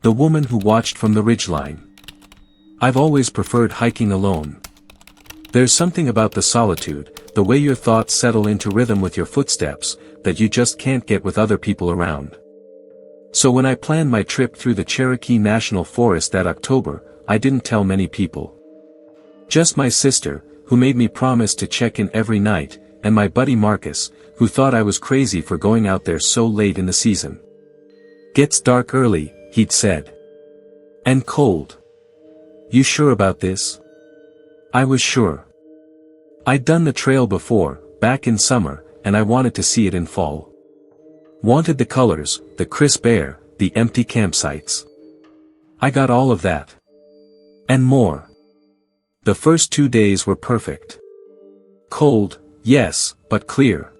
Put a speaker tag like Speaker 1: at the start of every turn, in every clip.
Speaker 1: The woman who watched from the ridgeline. I've always preferred hiking alone. There's something about the solitude, the way your thoughts settle into rhythm with your footsteps, that you just can't get with other people around. So when I planned my trip through the Cherokee National Forest that October, I didn't tell many people. Just my sister, who made me promise to check in every night, and my buddy Marcus, who thought I was crazy for going out there so late in the season. "Gets dark early," he'd said. "And cold. You sure about this?" I was sure. I'd done the trail before, back in summer, and I wanted to see it in fall. Wanted the colors, the crisp air, the empty campsites. I got all of that. And more. The first 2 days were perfect. Cold, yes, but clear.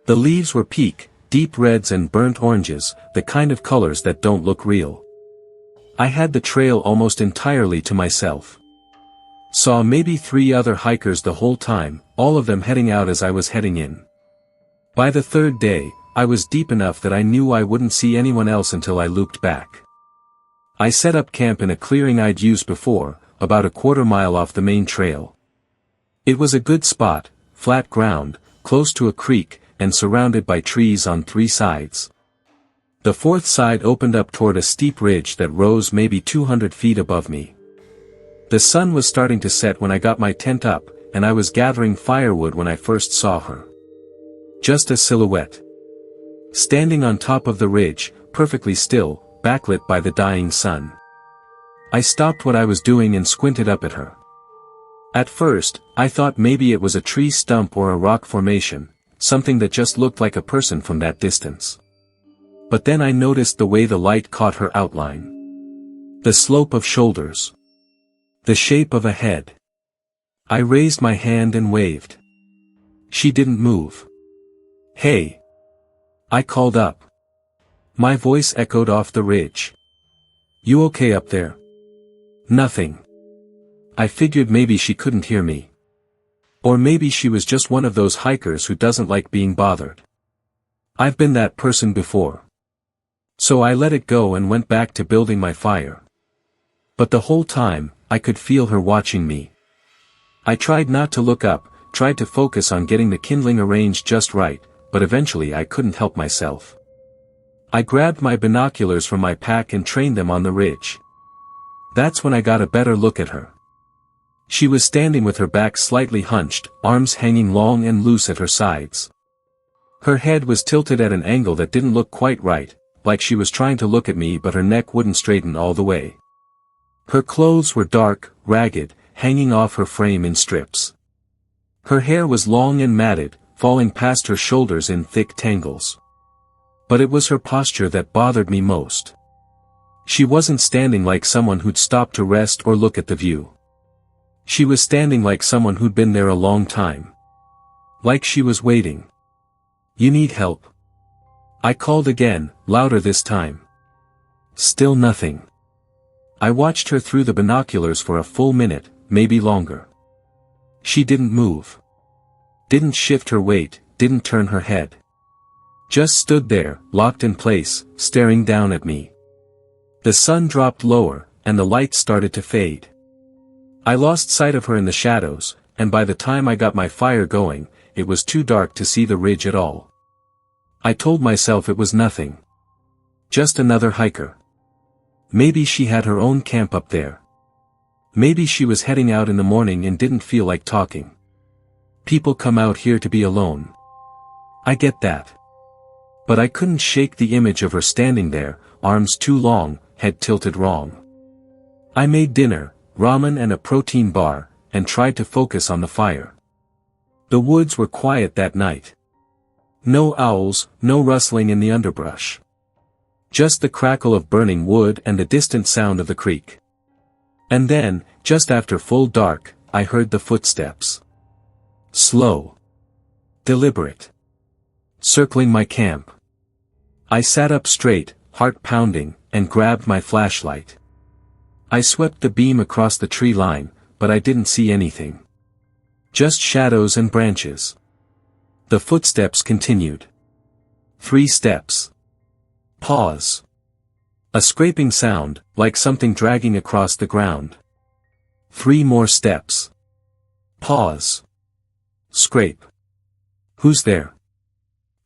Speaker 1: The leaves were peak, deep reds and burnt oranges, the kind of colors that don't look real. I had the trail almost entirely to myself. Saw maybe 3 other hikers the whole time, all of them heading out as I was heading in. By the 3rd day, I was deep enough that I knew I wouldn't see anyone else until I looped back. I set up camp in a clearing I'd used before, about a quarter mile off the main trail. It was a good spot, flat ground, close to a creek, and surrounded by trees on 3 sides. The 4th side opened up toward a steep ridge that rose maybe 200 feet above me. The sun was starting to set when I got my tent up, and I was gathering firewood when I first saw her. Just a silhouette. Standing on top of the ridge, perfectly still, backlit by the dying sun. I stopped what I was doing and squinted up at her. At first, I thought maybe it was a tree stump or a rock formation, something that just looked like a person from that distance. But then I noticed the way the light caught her outline. The slope of shoulders. The shape of a head. I raised my hand and waved. She didn't move. "Hey!" I called up. My voice echoed off the ridge. "You okay up there?" "Nothing." I figured maybe she couldn't hear me. Or maybe she was just one of those hikers who doesn't like being bothered. I've been that person before. So I let it go and went back to building my fire. But the whole time, I could feel her watching me. I tried not to look up, tried to focus on getting the kindling arranged just right, but eventually I couldn't help myself. I grabbed my binoculars from my pack and trained them on the ridge. That's when I got a better look at her. She was standing with her back slightly hunched, arms hanging long and loose at her sides. Her head was tilted at an angle that didn't look quite right, like she was trying to look at me but her neck wouldn't straighten all the way. Her clothes were dark, ragged, hanging off her frame in strips. Her hair was long and matted, falling past her shoulders in thick tangles. But it was her posture that bothered me most. She wasn't standing like someone who'd stopped to rest or look at the view. She was standing like someone who'd been there a long time. Like she was waiting. "You need help?" I called again, louder this time. Still nothing. I watched her through the binoculars for a full minute, maybe longer. She didn't move. Didn't shift her weight, didn't turn her head. Just stood there, locked in place, staring down at me. The sun dropped lower, and the light started to fade. I lost sight of her in the shadows, and by the time I got my fire going, it was too dark to see the ridge at all. I told myself it was nothing. Just another hiker. Maybe she had her own camp up there. Maybe she was heading out in the morning and didn't feel like talking. People come out here to be alone. I get that. But I couldn't shake the image of her standing there, arms too long, head tilted wrong. I made dinner, ramen and a protein bar, and tried to focus on the fire. The woods were quiet that night. No owls, no rustling in the underbrush. Just the crackle of burning wood and the distant sound of the creek. And then, just after full dark, I heard the footsteps. Slow. Deliberate. Circling my camp. I sat up straight, heart pounding, and grabbed my flashlight. I swept the beam across the tree line, but I didn't see anything. Just shadows and branches. The footsteps continued. 3 steps. Pause. A scraping sound, like something dragging across the ground. 3 more steps. Pause. Scrape. Who's there?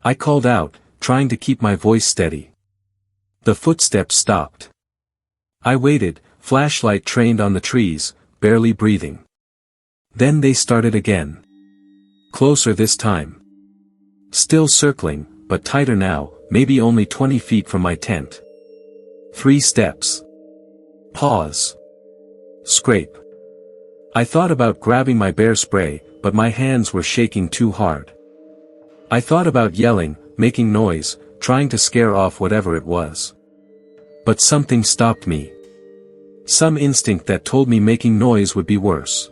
Speaker 1: I called out, trying to keep my voice steady. The footsteps stopped. I waited, flashlight trained on the trees, barely breathing. Then they started again. Closer this time. Still circling, but tighter now, maybe only 20 feet from my tent. 3 steps. Pause. Scrape. I thought about grabbing my bear spray, but my hands were shaking too hard. I thought about yelling, making noise, trying to scare off whatever it was. But something stopped me. Some instinct that told me making noise would be worse.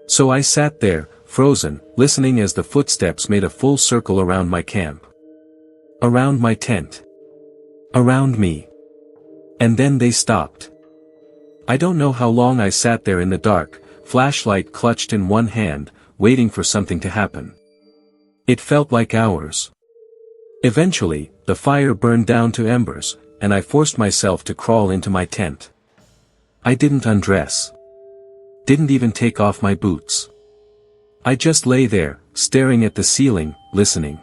Speaker 1: So I sat there, frozen, listening as the footsteps made a full circle around my camp. Around my tent. Around me. And then they stopped. I don't know how long I sat there in the dark, flashlight clutched in one hand, waiting for something to happen. It felt like hours. Eventually, the fire burned down to embers, and I forced myself to crawl into my tent. I didn't undress. Didn't even take off my boots. I just lay there, staring at the ceiling, listening.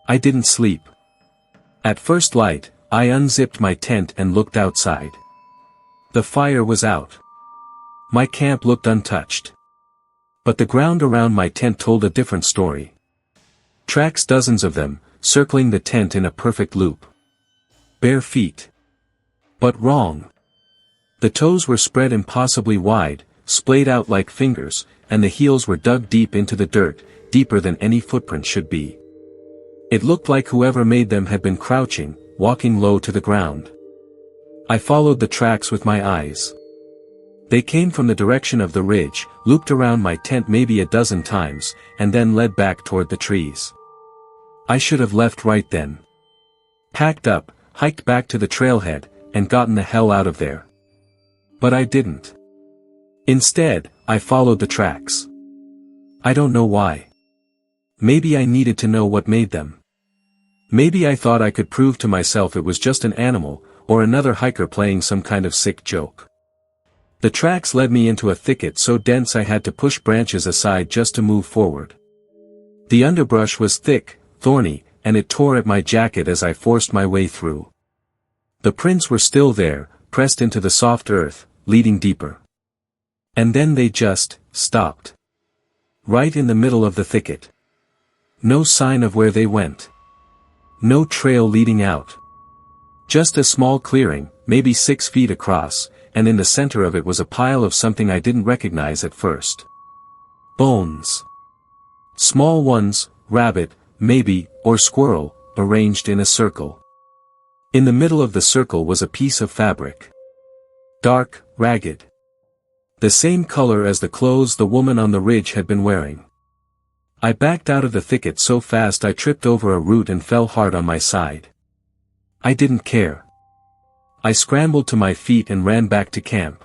Speaker 1: I didn't sleep. At first light, I unzipped my tent and looked outside. The fire was out. My camp looked untouched. But the ground around my tent told a different story. Tracks, dozens of them, circling the tent in a perfect loop. Bare feet. But wrong. The toes were spread impossibly wide, splayed out like fingers, and the heels were dug deep into the dirt, deeper than any footprint should be. It looked like whoever made them had been crouching, walking low to the ground. I followed the tracks with my eyes. They came from the direction of the ridge, looped around my tent maybe a dozen times, and then led back toward the trees. I should have left right then. Packed up, hiked back to the trailhead, and gotten the hell out of there. But I didn't. Instead, I followed the tracks. I don't know why. Maybe I needed to know what made them. Maybe I thought I could prove to myself it was just an animal, or another hiker playing some kind of sick joke. The tracks led me into a thicket so dense I had to push branches aside just to move forward. The underbrush was thick, thorny, and it tore at my jacket as I forced my way through. The prints were still there, pressed into the soft earth, leading deeper. And then they just stopped. Right in the middle of the thicket. No sign of where they went. No trail leading out. Just a small clearing, maybe 6 feet across, and in the center of it was a pile of something I didn't recognize at first. Bones. Small ones, rabbit, maybe, or squirrel, arranged in a circle. In the middle of the circle was a piece of fabric. Dark, ragged. The same color as the clothes the woman on the ridge had been wearing. I backed out of the thicket so fast I tripped over a root and fell hard on my side. I didn't care. I scrambled to my feet and ran back to camp.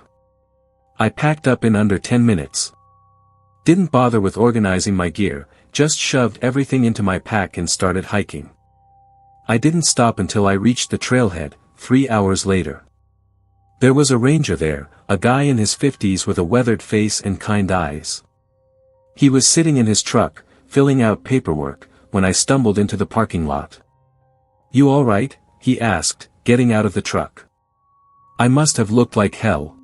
Speaker 1: I packed up in under 10 minutes. Didn't bother with organizing my gear, just shoved everything into my pack and started hiking. I didn't stop until I reached the trailhead, 3 hours later. There was a ranger there, a guy in his 50s with a weathered face and kind eyes. He was sitting in his truck, filling out paperwork, when I stumbled into the parking lot. "You all right?" he asked, getting out of the truck. I must have looked like hell.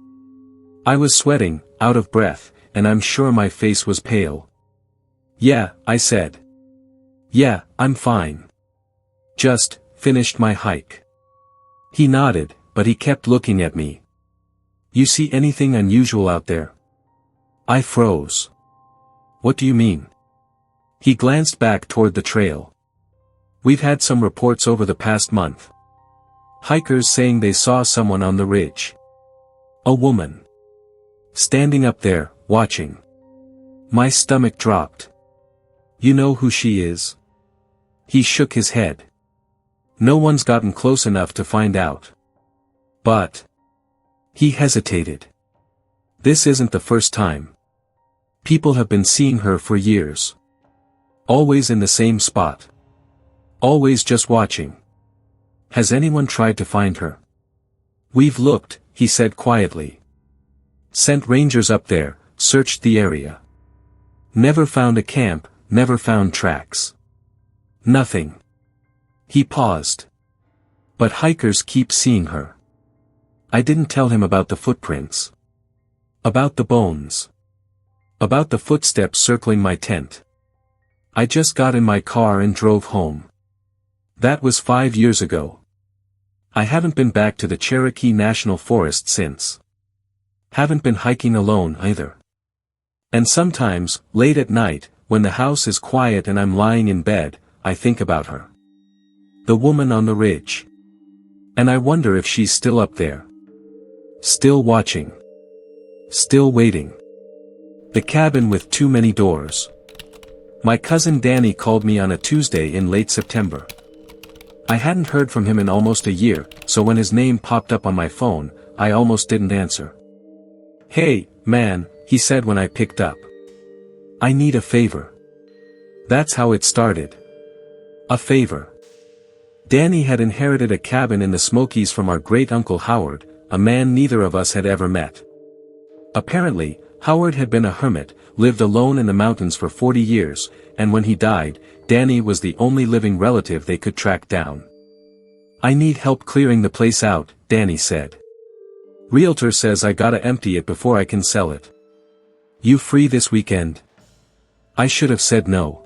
Speaker 1: I was sweating, out of breath, and I'm sure my face was pale. "Yeah," I said. "Yeah, I'm fine. Just finished my hike." He nodded, but he kept looking at me. "You see anything unusual out there?" I froze. "What do you mean?" He glanced back toward the trail. "We've had some reports over the past month. Hikers saying they saw someone on the ridge. A woman. Standing up there, watching." My stomach dropped. "You know who she is?" He shook his head. "No one's gotten close enough to find out. But..." He hesitated. "This isn't the first time. People have been seeing her for years. Always in the same spot. Always just watching. Has anyone tried to find her?" "We've looked," he said quietly. "Sent rangers up there, searched the area. Never found a camp, never found tracks. Nothing." He paused. "But hikers keep seeing her." I didn't tell him about the footprints. About the bones. About the footsteps circling my tent. I just got in my car and drove home. That was 5 years ago. I haven't been back to the Cherokee National Forest since. Haven't been hiking alone either. And sometimes, late at night, when the house is quiet and I'm lying in bed, I think about her. The woman on the ridge. And I wonder if she's still up there. Still watching. Still waiting. The cabin with too many doors. My cousin Danny called me on a Tuesday in late September. I hadn't heard from him in almost a year, so when his name popped up on my phone, I almost didn't answer. "Hey, man," he said when I picked up. "I need a favor." That's how it started. A favor. Danny had inherited a cabin in the Smokies from our great-uncle Howard, a man neither of us had ever met. Apparently, Howard had been a hermit, lived alone in the mountains for 40 years, and when he died, Danny was the only living relative they could track down. "I need help clearing the place out," Danny said. "Realtor says I gotta empty it before I can sell it. You free this weekend?" I should have said no.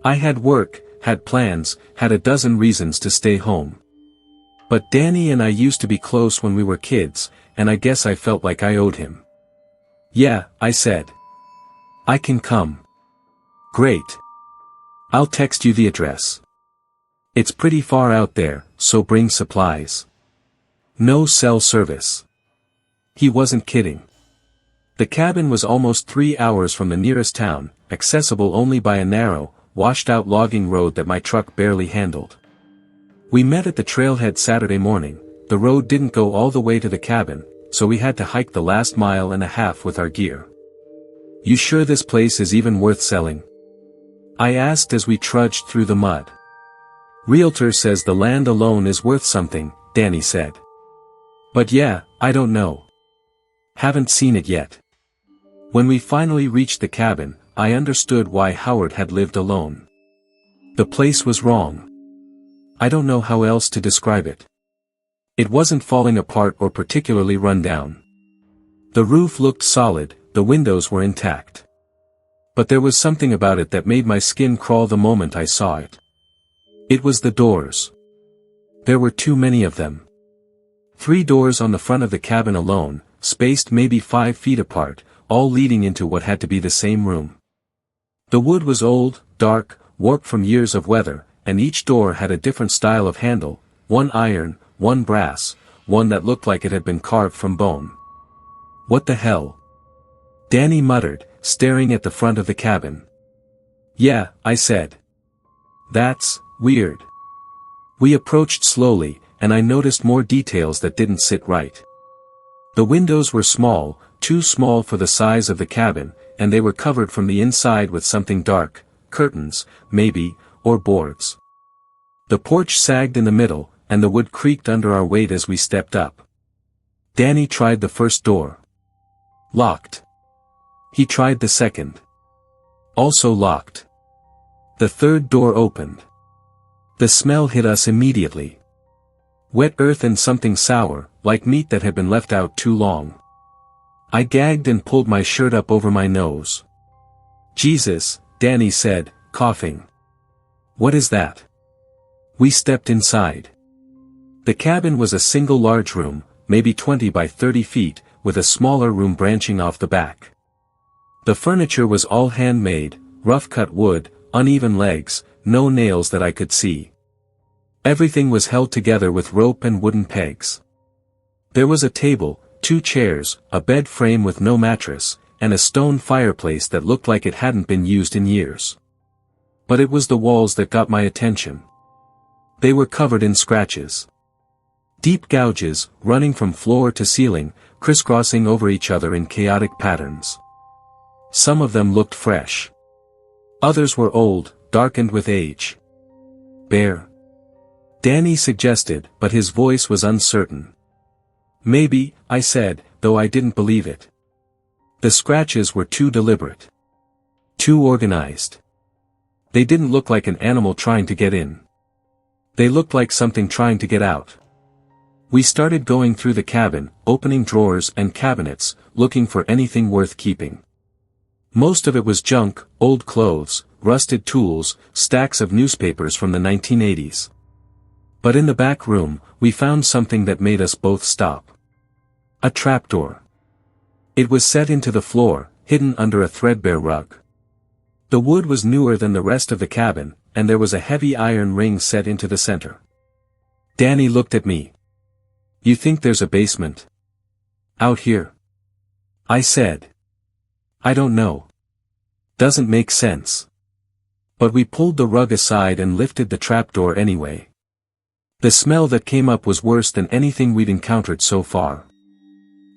Speaker 1: I had work, had plans, had a dozen reasons to stay home. But Danny and I used to be close when we were kids, and I guess I felt like I owed him. "Yeah," I said. "I can come." "Great. I'll text you the address. It's pretty far out there, so bring supplies. No cell service." He wasn't kidding. The cabin was almost 3 hours from the nearest town, accessible only by a narrow, washed-out logging road that my truck barely handled. We met at the trailhead Saturday morning. The road didn't go all the way to the cabin, so we had to hike the last mile and a half with our gear. "You sure this place is even worth selling?" I asked as we trudged through the mud. "Realtor says the land alone is worth something," Danny said. "But yeah, I don't know. Haven't seen it yet." When we finally reached the cabin, I understood why Howard had lived alone. The place was wrong. I don't know how else to describe it. It wasn't falling apart or particularly run down. The roof looked solid, the windows were intact. But there was something about it that made my skin crawl the moment I saw it. It was the doors. There were too many of them. 3 doors on the front of the cabin alone, spaced maybe 5 feet apart, all leading into what had to be the same room. The wood was old, dark, warped from years of weather, and each door had a different style of handle, one iron, one brass, one that looked like it had been carved from bone. "What the hell?" Danny muttered, staring at the front of the cabin. "Yeah," I said. "That's weird." We approached slowly, and I noticed more details that didn't sit right. The windows were small, too small for the size of the cabin, and they were covered from the inside with something dark, curtains, maybe, or boards. The porch sagged in the middle, and the wood creaked under our weight as we stepped up. Danny tried the first door. Locked. He tried the second. Also locked. The third door opened. The smell hit us immediately. Wet earth and something sour, like meat that had been left out too long. I gagged and pulled my shirt up over my nose. "Jesus," Danny said, coughing. "What is that?" We stepped inside. The cabin was a single large room, maybe 20 by 30 feet, with a smaller room branching off the back. The furniture was all handmade, rough-cut wood, uneven legs, no nails that I could see. Everything was held together with rope and wooden pegs. There was a table, 2 chairs, a bed frame with no mattress, and a stone fireplace that looked like it hadn't been used in years. But it was the walls that got my attention. They were covered in scratches. Deep gouges, running from floor to ceiling, crisscrossing over each other in chaotic patterns. Some of them looked fresh. Others were old, darkened with age. "Bear?" Danny suggested, but his voice was uncertain. Maybe, I said, though I didn't believe it. The scratches were too deliberate. Too organized. They didn't look like an animal trying to get in. They looked like something trying to get out. We started going through the cabin, opening drawers and cabinets, looking for anything worth keeping. Most of it was junk, old clothes, rusted tools, stacks of newspapers from the 1980s. But in the back room, we found something that made us both stop. A trapdoor. It was set into the floor, hidden under a threadbare rug. The wood was newer than the rest of the cabin, and there was a heavy iron ring set into the center. Danny looked at me. You think there's a basement? Out here? I said. I don't know. Doesn't make sense. But we pulled the rug aside and lifted the trapdoor anyway. The smell that came up was worse than anything we'd encountered so far.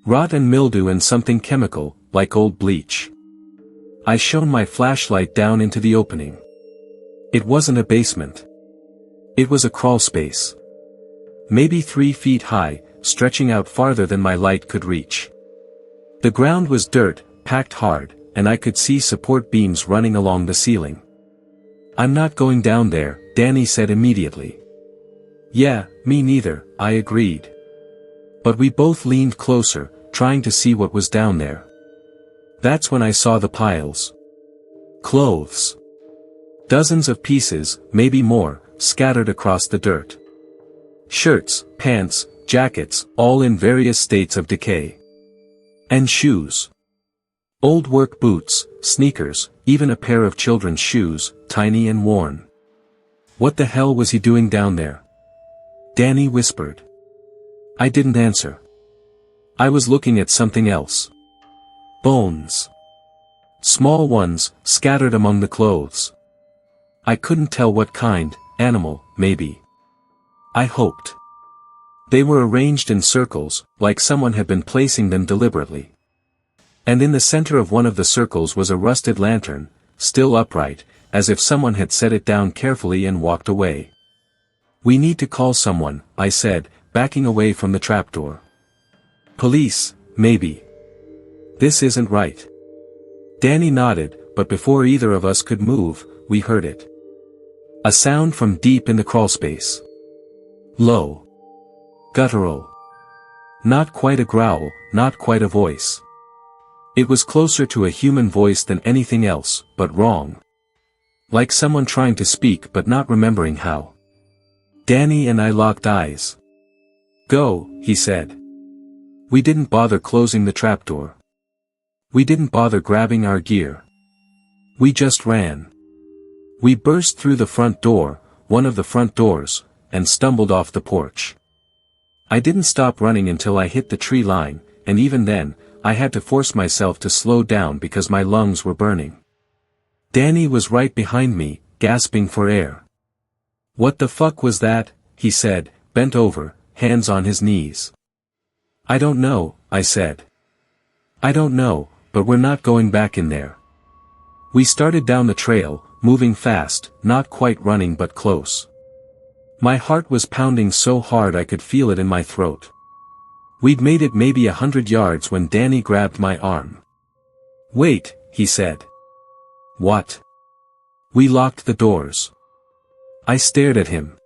Speaker 1: Rot and mildew and something chemical, like old bleach. I shone my flashlight down into the opening. It wasn't a basement. It was a crawl space. Maybe 3 feet high, stretching out farther than my light could reach. The ground was dirt, packed hard, and I could see support beams running along the ceiling. I'm not going down there, Danny said immediately. Yeah, me neither, I agreed. But we both leaned closer, trying to see what was down there. That's when I saw the piles. Clothes. Dozens of pieces, maybe more, scattered across the dirt. Shirts, pants, jackets, all in various states of decay. And shoes. Old work boots, sneakers, even a pair of children's shoes, tiny and worn. What the hell was he doing down there? Danny whispered. I didn't answer. I was looking at something else. Bones. Small ones, scattered among the clothes. I couldn't tell what kind, animal, maybe. I hoped. They were arranged in circles, like someone had been placing them deliberately. And in the center of one of the circles was a rusted lantern, still upright, as if someone had set it down carefully and walked away. We need to call someone, I said, backing away from the trapdoor. Police, maybe. This isn't right. Danny nodded, but before either of us could move, we heard it. A sound from deep in the crawlspace. Low. Guttural. Not quite a growl, not quite a voice. It was closer to a human voice than anything else, but wrong. Like someone trying to speak but not remembering how. Danny and I locked eyes. Go, he said. We didn't bother closing the trapdoor. We didn't bother grabbing our gear. We just ran. We burst through the front door, one of the front doors, and stumbled off the porch. I didn't stop running until I hit the tree line, and even then, I had to force myself to slow down because my lungs were burning. Danny was right behind me, gasping for air. What the fuck was that? He said, bent over, hands on his knees. I don't know, I said. I don't know, but we're not going back in there. We started down the trail, moving fast, not quite running but close. My heart was pounding so hard I could feel it in my throat. We'd made it maybe 100 yards when Danny grabbed my arm. Wait, he said. What? We locked the doors. I stared at him.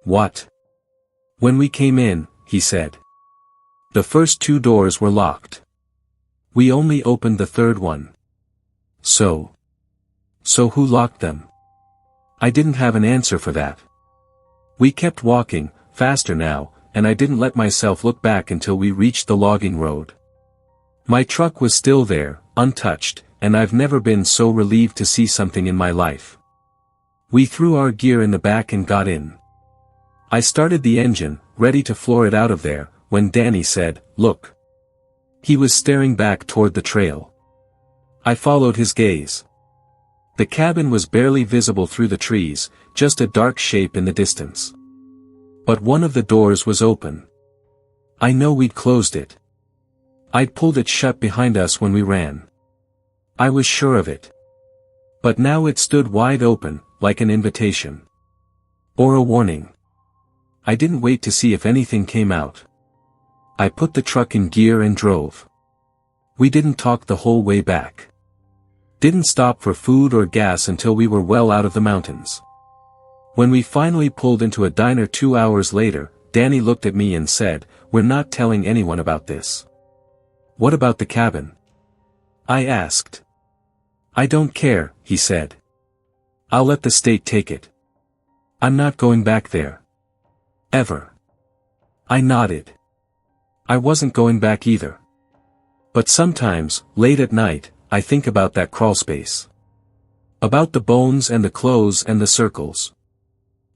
Speaker 1: What? When we came in, he said. The first 2 doors were locked. We only opened the third one. So who locked them? I didn't have an answer for that. We kept walking, faster now, and I didn't let myself look back until we reached the logging road. My truck was still there, untouched, and I've never been so relieved to see something in my life. We threw our gear in the back and got in. I started the engine, ready to floor it out of there, when Danny said, "Look." He was staring back toward the trail. I followed his gaze. The cabin was barely visible through the trees, just a dark shape in the distance. But one of the doors was open. I know we'd closed it. I'd pulled it shut behind us when we ran. I was sure of it. But now it stood wide open, like an invitation. Or a warning. I didn't wait to see if anything came out. I put the truck in gear and drove. We didn't talk the whole way back. Didn't stop for food or gas until we were well out of the mountains. When we finally pulled into a diner 2 hours later, Danny looked at me and said, "We're not telling anyone about this." "What about the cabin?" I asked. "I don't care," he said. "I'll let the state take it. I'm not going back there. Ever." I nodded. I wasn't going back either. But sometimes, late at night, I think about that crawlspace. About the bones and the clothes and the circles.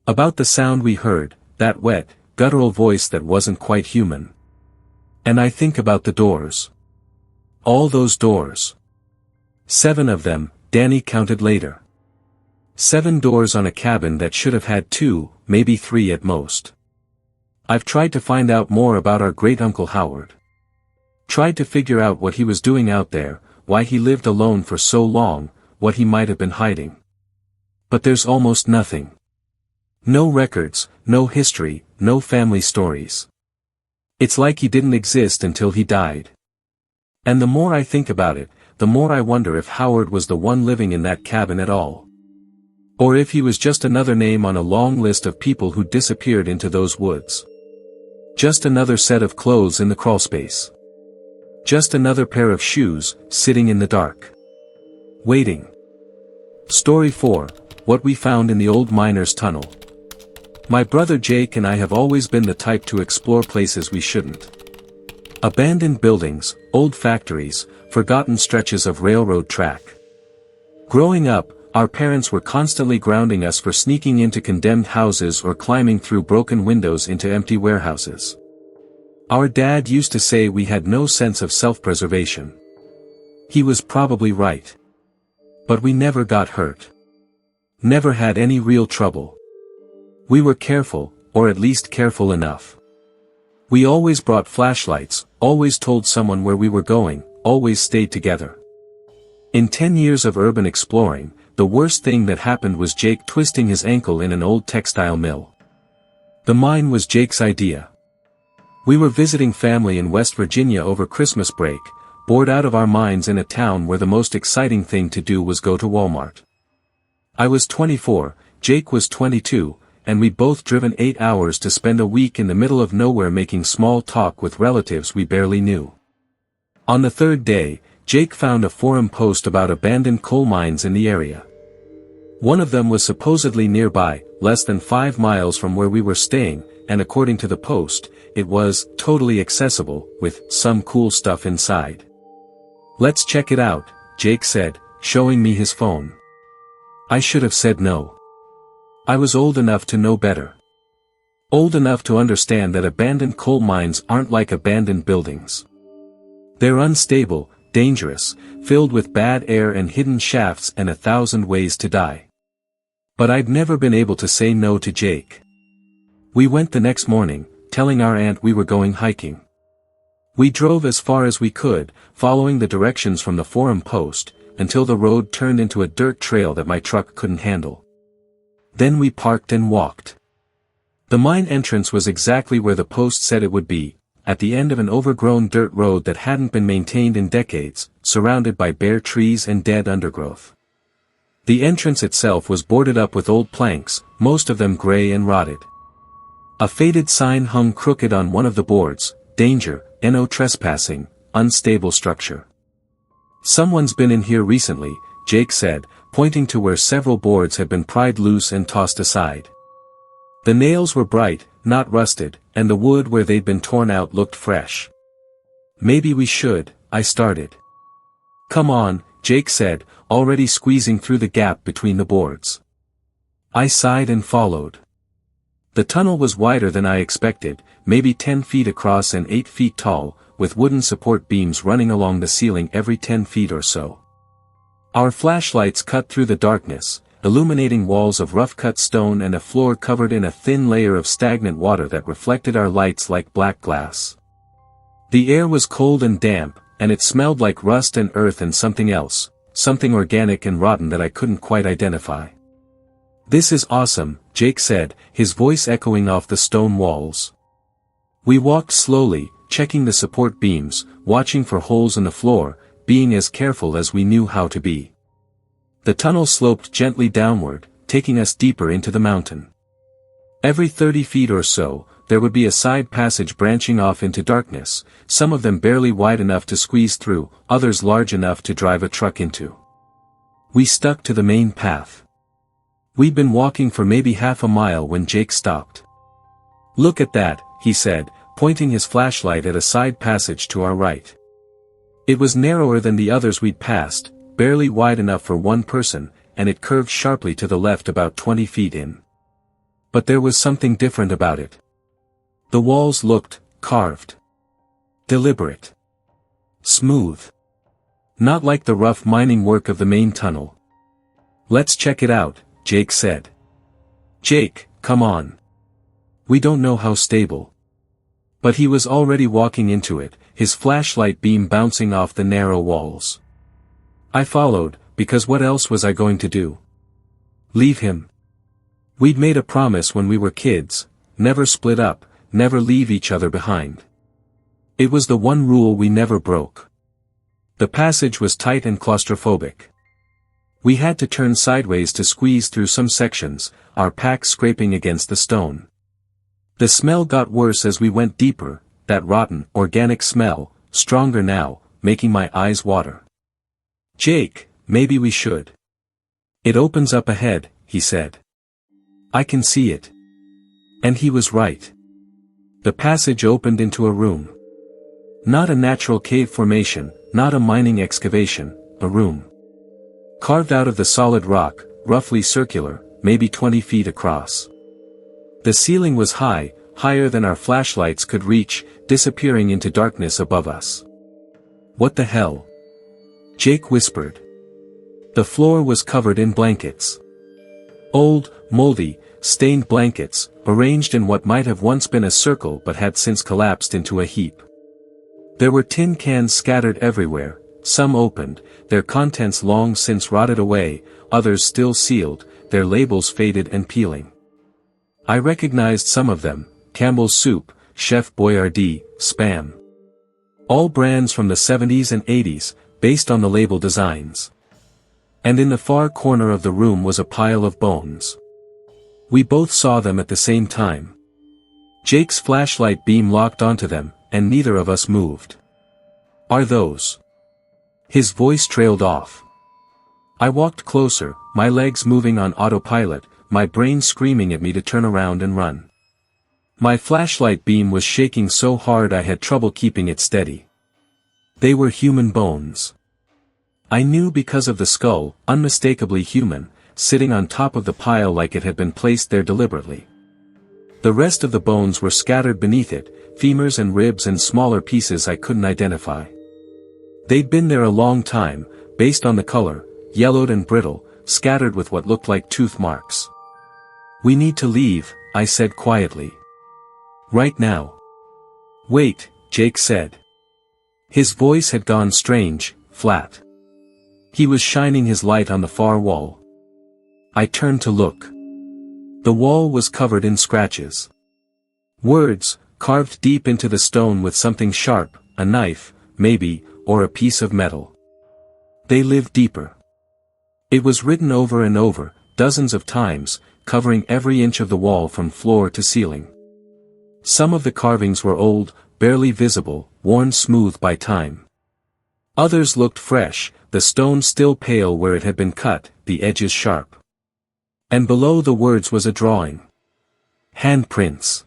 Speaker 1: About the sound we heard, that wet, guttural voice that wasn't quite human. And I think about the doors. All those doors. 7 of them, Danny counted later. 7 doors on a cabin that should have had 2, maybe 3 at most. I've tried to find out more about our great-uncle Howard. Tried to figure out what he was doing out there, why he lived alone for so long, what he might have been hiding. But there's almost nothing. No records, no history, no family stories. It's like he didn't exist until he died. And the more I think about it, the more I wonder if Howard was the one living in that cabin at all. Or if he was just another name on a long list of people who disappeared into those woods. Just another set of clothes in the crawlspace. Just another pair of shoes, sitting in the dark. Waiting. Story 4, What We Found in the Old Miner's Tunnel. My brother Jake and I have always been the type to explore places we shouldn't. Abandoned buildings, old factories, forgotten stretches of railroad track. Growing up, our parents were constantly grounding us for sneaking into condemned houses or climbing through broken windows into empty warehouses. Our dad used to say we had no sense of self-preservation. He was probably right. But we never got hurt. Never had any real trouble. We were careful, or at least careful enough. We always brought flashlights, always told someone where we were going, always stayed together. In 10 years of urban exploring, the worst thing that happened was Jake twisting his ankle in an old textile mill. The mine was Jake's idea. We were visiting family in West Virginia over Christmas break, bored out of our minds in a town where the most exciting thing to do was go to Walmart. I was 24, Jake was 22, and we'd both driven 8 hours to spend a week in the middle of nowhere making small talk with relatives we barely knew. On the 3rd day, Jake found a forum post about abandoned coal mines in the area. One of them was supposedly nearby, less than 5 miles from where we were staying, and according to the post, it was totally accessible, with some cool stuff inside. "Let's check it out," Jake said, showing me his phone. I should have said no. I was old enough to know better. Old enough to understand that abandoned coal mines aren't like abandoned buildings. They're unstable, dangerous, filled with bad air and hidden shafts and 1,000 ways to die. But I'd never been able to say no to Jake. We went the next morning, telling our aunt we were going hiking. We drove as far as we could, following the directions from the forum post, until the road turned into a dirt trail that my truck couldn't handle. Then we parked and walked. The mine entrance was exactly where the post said it would be, at the end of an overgrown dirt road that hadn't been maintained in decades, surrounded by bare trees and dead undergrowth. The entrance itself was boarded up with old planks, most of them gray and rotted. A faded sign hung crooked on one of the boards, "Danger, no trespassing, unstable structure." "Someone's been in here recently," Jake said, pointing to where several boards had been pried loose and tossed aside. The nails were bright, not rusted, and the wood where they'd been torn out looked fresh. "Maybe we should," I started. "Come on," Jake said, already squeezing through the gap between the boards. I sighed and followed. The tunnel was wider than I expected, maybe 10 feet across and 8 feet tall, with wooden support beams running along the ceiling every 10 feet or so. Our flashlights cut through the darkness, illuminating walls of rough-cut stone and a floor covered in a thin layer of stagnant water that reflected our lights like black glass. The air was cold and damp, and it smelled like rust and earth and something else, something organic and rotten that I couldn't quite identify. "This is awesome," Jake said, his voice echoing off the stone walls. We walked slowly, checking the support beams, watching for holes in the floor, being as careful as we knew how to be. The tunnel sloped gently downward, taking us deeper into the mountain. Every 30 feet or so, there would be a side passage branching off into darkness, some of them barely wide enough to squeeze through, others large enough to drive a truck into. We stuck to the main path. We'd been walking for maybe half a mile when Jake stopped. "Look at that," he said, pointing his flashlight at a side passage to our right. It was narrower than the others we'd passed, barely wide enough for one person, and it curved sharply to the left about 20 feet in. But there was something different about it. The walls looked carved. Deliberate. Smooth. Not like the rough mining work of the main tunnel. "Let's check it out," Jake said. "Jake, come on. We don't know how stable." But he was already walking into it, his flashlight beam bouncing off the narrow walls. I followed, because what else was I going to do? Leave him? We'd made a promise when we were kids, never split up, never leave each other behind. It was the one rule we never broke. The passage was tight and claustrophobic. We had to turn sideways to squeeze through some sections, our packs scraping against the stone. The smell got worse as we went deeper, that rotten, organic smell, stronger now, making my eyes water. "Jake, maybe we should. It opens up ahead," he said. "I can see it." And he was right. The passage opened into a room. Not a natural cave formation, not a mining excavation, a room. Carved out of the solid rock, roughly circular, maybe 20 feet across. The ceiling was high, higher than our flashlights could reach, disappearing into darkness above us. "What the hell?" Jake whispered. The floor was covered in blankets. Old, moldy, stained blankets, arranged in what might have once been a circle but had since collapsed into a heap. There were tin cans scattered everywhere, some opened, their contents long since rotted away, others still sealed, their labels faded and peeling. I recognized some of them: Campbell's Soup, Chef Boyardee, Spam. All brands from the 70s and 80s, based on the label designs. And in the far corner of the room was a pile of bones. We both saw them at the same time. Jake's flashlight beam locked onto them, and neither of us moved. "Are those?" His voice trailed off. I walked closer, my legs moving on autopilot, my brain screaming at me to turn around and run. My flashlight beam was shaking so hard I had trouble keeping it steady. They were human bones. I knew because of the skull, unmistakably human, sitting on top of the pile like it had been placed there deliberately. The rest of the bones were scattered beneath it, femurs and ribs and smaller pieces I couldn't identify. They'd been there a long time, based on the color, yellowed and brittle, scattered with what looked like tooth marks. "We need to leave," I said quietly. "Right now." "Wait," Jake said. His voice had gone strange, flat. He was shining his light on the far wall. I turned to look. The wall was covered in scratches. Words, carved deep into the stone with something sharp, a knife, maybe, or a piece of metal. They lived deeper. It was written over and over, dozens of times, covering every inch of the wall from floor to ceiling. Some of the carvings were old, barely visible, worn smooth by time. Others looked fresh, the stone still pale where it had been cut, the edges sharp. And below the words was a drawing. Handprints.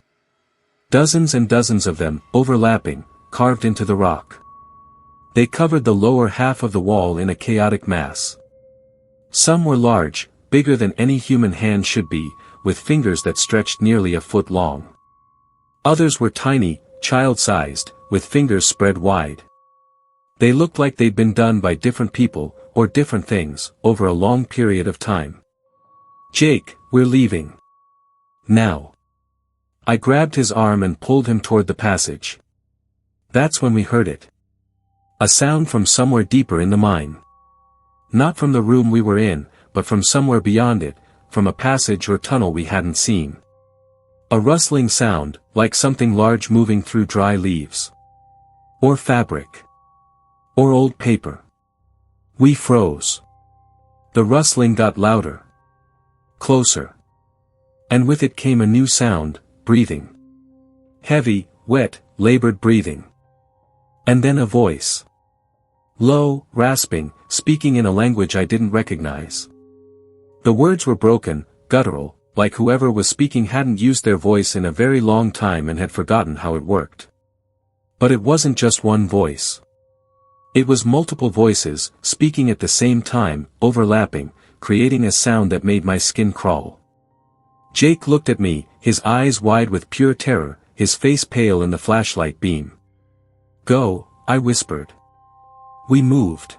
Speaker 1: Dozens and dozens of them, overlapping, carved into the rock. They covered the lower half of the wall in a chaotic mass. Some were large, bigger than any human hand should be, with fingers that stretched nearly a foot long. Others were tiny, child-sized, with fingers spread wide. They looked like they'd been done by different people, or different things, over a long period of time. "Jake, we're leaving. Now." I grabbed his arm and pulled him toward the passage. That's when we heard it. A sound from somewhere deeper in the mine. Not from the room we were in, but from somewhere beyond it, from a passage or tunnel we hadn't seen. A rustling sound, like something large moving through dry leaves. Or fabric. Or old paper. We froze. The rustling got louder. Closer. And with it came a new sound, breathing. Heavy, wet, labored breathing. And then a voice. Low, rasping, speaking in a language I didn't recognize. The words were broken, guttural, like whoever was speaking hadn't used their voice in a very long time and had forgotten how it worked. But it wasn't just one voice. It was multiple voices, speaking at the same time, overlapping, creating a sound that made my skin crawl. Jake looked at me, his eyes wide with pure terror, his face pale in the flashlight beam. Go, I whispered. We moved.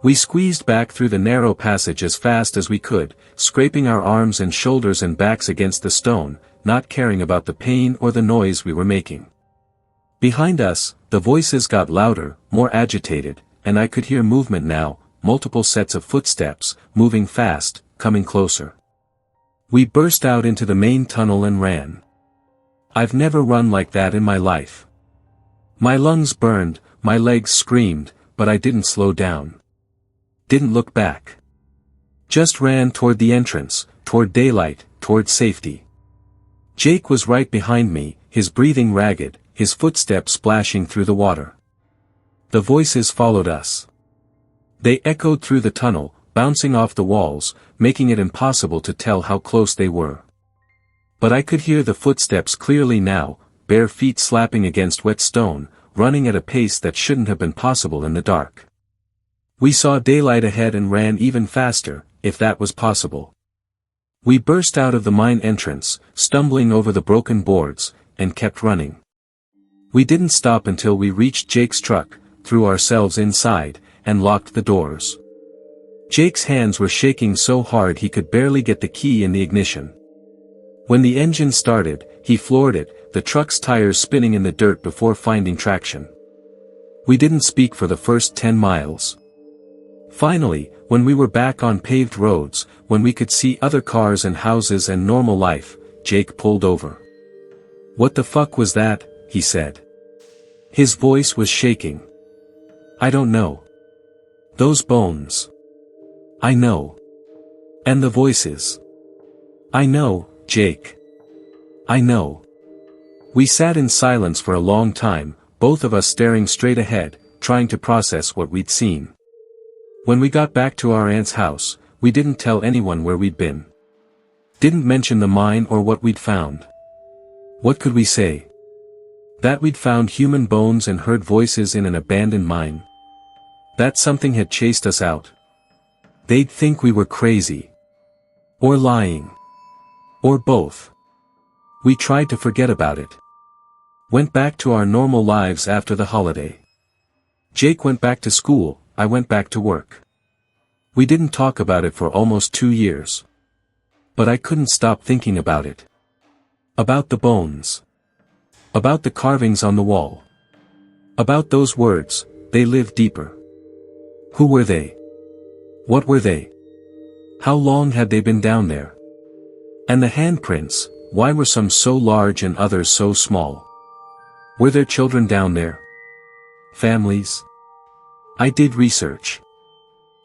Speaker 1: We squeezed back through the narrow passage as fast as we could, scraping our arms and shoulders and backs against the stone, not caring about the pain or the noise we were making. Behind us, the voices got louder, more agitated, and I could hear movement now, multiple sets of footsteps, moving fast, coming closer. We burst out into the main tunnel and ran. I've never run like that in my life. My lungs burned, my legs screamed, but I didn't slow down. Didn't look back. Just ran toward the entrance, toward daylight, toward safety. Jake was right behind me, his breathing ragged, his footsteps splashing through the water. The voices followed us. They echoed through the tunnel, bouncing off the walls, making it impossible to tell how close they were. But I could hear the footsteps clearly now, bare feet slapping against wet stone, running at a pace that shouldn't have been possible in the dark. We saw daylight ahead and ran even faster, if that was possible. We burst out of the mine entrance, stumbling over the broken boards, and kept running. We didn't stop until we reached Jake's truck, threw ourselves inside, and locked the doors. Jake's hands were shaking so hard he could barely get the key in the ignition. When the engine started, he floored it, the truck's tires spinning in the dirt before finding traction. We didn't speak for the first 10 miles. Finally, when we were back on paved roads, when we could see other cars and houses and normal life, Jake pulled over. "What the fuck was that?" he said. His voice was shaking. "I don't know. Those bones. I know. And the voices. I know, Jake. I know." We sat in silence for a long time, both of us staring straight ahead, trying to process what we'd seen. When we got back to our aunt's house, we didn't tell anyone where we'd been. Didn't mention the mine or what we'd found. What could we say? That we'd found human bones and heard voices in an abandoned mine? That something had chased us out? They'd think we were crazy. Or lying. Or both. We tried to forget about it. Went back to our normal lives after the holiday. Jake went back to school, I went back to work. We didn't talk about it for almost 2 years. But I couldn't stop thinking about it. About the bones. About the carvings on the wall. About those words, they live deeper. Who were they? What were they? How long had they been down there? And the handprints, why were some so large and others so small? Were there children down there? Families? I did research.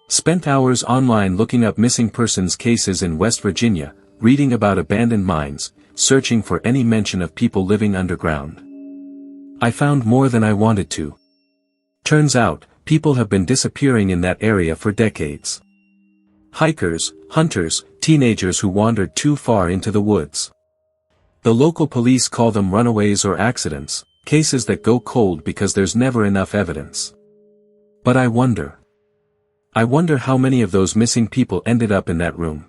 Speaker 1: Spent hours online looking up missing persons cases in West Virginia, reading about abandoned mines, searching for any mention of people living underground. I found more than I wanted to. Turns out, people have been disappearing in that area for decades. Hikers, hunters, teenagers who wandered too far into the woods. The local police call them runaways or accidents, cases that go cold because there's never enough evidence. But I wonder how many of those missing people ended up in that room.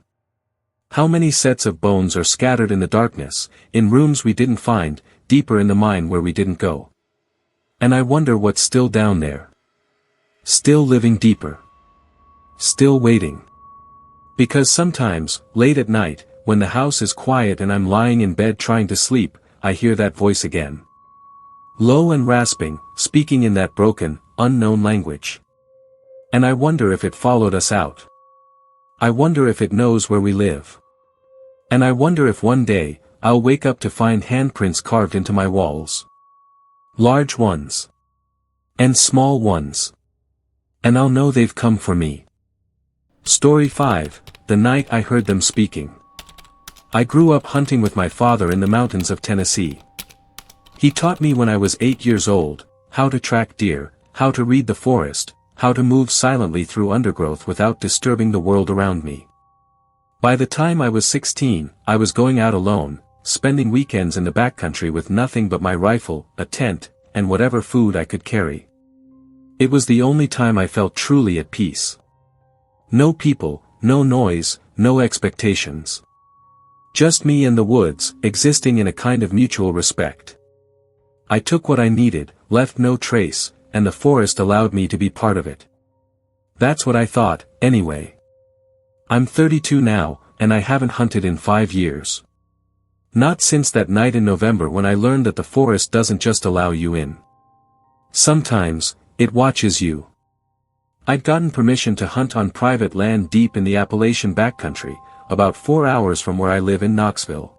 Speaker 1: How many sets of bones are scattered in the darkness, in rooms we didn't find, deeper in the mine where we didn't go. And I wonder what's still down there. Still living deeper. Still waiting. Because sometimes, late at night, when the house is quiet and I'm lying in bed trying to sleep, I hear that voice again. Low and rasping, speaking in that broken, unknown language. And I wonder if it followed us out. I wonder if it knows where we live. And I wonder if one day, I'll wake up to find handprints carved into my walls. Large ones. And small ones. And I'll know they've come for me. Story 5, The Night I Heard Them Speaking. I grew up hunting with my father in the mountains of Tennessee. He taught me when I was 8 years old, how to track deer, how to read the forest, how to move silently through undergrowth without disturbing the world around me. By the time I was 16, I was going out alone, spending weekends in the backcountry with nothing but my rifle, a tent, and whatever food I could carry. It was the only time I felt truly at peace. No people, no noise, no expectations. Just me and the woods, existing in a kind of mutual respect. I took what I needed, left no trace, and the forest allowed me to be part of it. That's what I thought, anyway. I'm 32 now, and I haven't hunted in 5 years. Not since that night in November when I learned that the forest doesn't just allow you in. Sometimes, it watches you. I'd gotten permission to hunt on private land deep in the Appalachian backcountry, about 4 hours from where I live in Knoxville.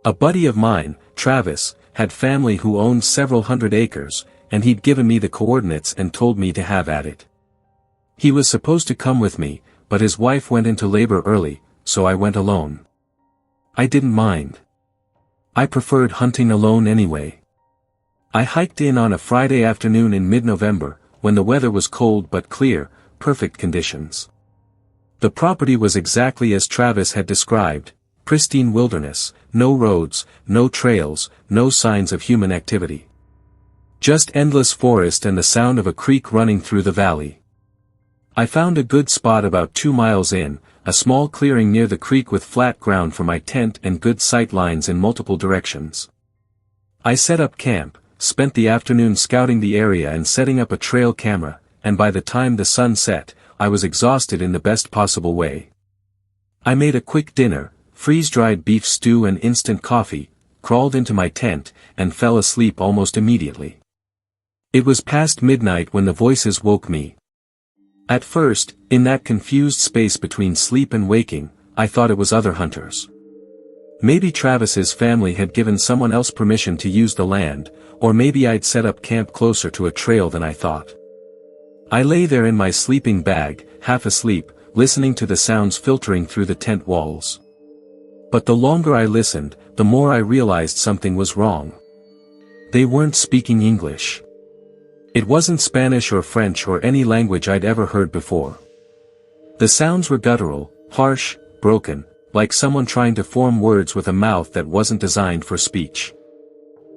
Speaker 1: A buddy of mine, Travis, had family who owned several hundred acres, and he'd given me the coordinates and told me to have at it. He was supposed to come with me, but his wife went into labor early, so I went alone. I didn't mind. I preferred hunting alone anyway. I hiked in on a Friday afternoon in mid-November, when the weather was cold but clear, perfect conditions. The property was exactly as Travis had described, pristine wilderness, no roads, no trails, no signs of human activity. Just endless forest and the sound of a creek running through the valley. I found a good spot about 2 miles in, a small clearing near the creek with flat ground for my tent and good sight lines in multiple directions. I set up camp, spent the afternoon scouting the area and setting up a trail camera, and by the time the sun set, I was exhausted in the best possible way. I made a quick dinner, freeze-dried beef stew and instant coffee, crawled into my tent, and fell asleep almost immediately. It was past midnight when the voices woke me. At first, in that confused space between sleep and waking, I thought it was other hunters. Maybe Travis's family had given someone else permission to use the land, or maybe I'd set up camp closer to a trail than I thought. I lay there in my sleeping bag, half asleep, listening to the sounds filtering through the tent walls. But the longer I listened, the more I realized something was wrong. They weren't speaking English. It wasn't Spanish or French or any language I'd ever heard before. The sounds were guttural, harsh, broken, like someone trying to form words with a mouth that wasn't designed for speech.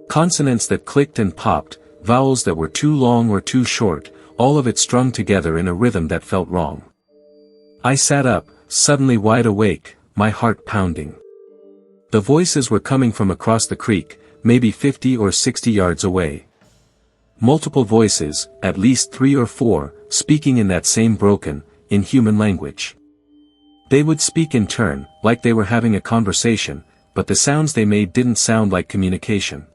Speaker 1: Consonants that clicked and popped, vowels that were too long or too short, all of it strung together in a rhythm that felt wrong. I sat up, suddenly wide awake, my heart pounding. The voices were coming from across the creek, maybe 50 or 60 yards away. Multiple voices, at least 3 or 4, speaking in that same broken, inhuman language. They would speak in turn, like they were having a conversation, but the sounds they made didn't sound like communication.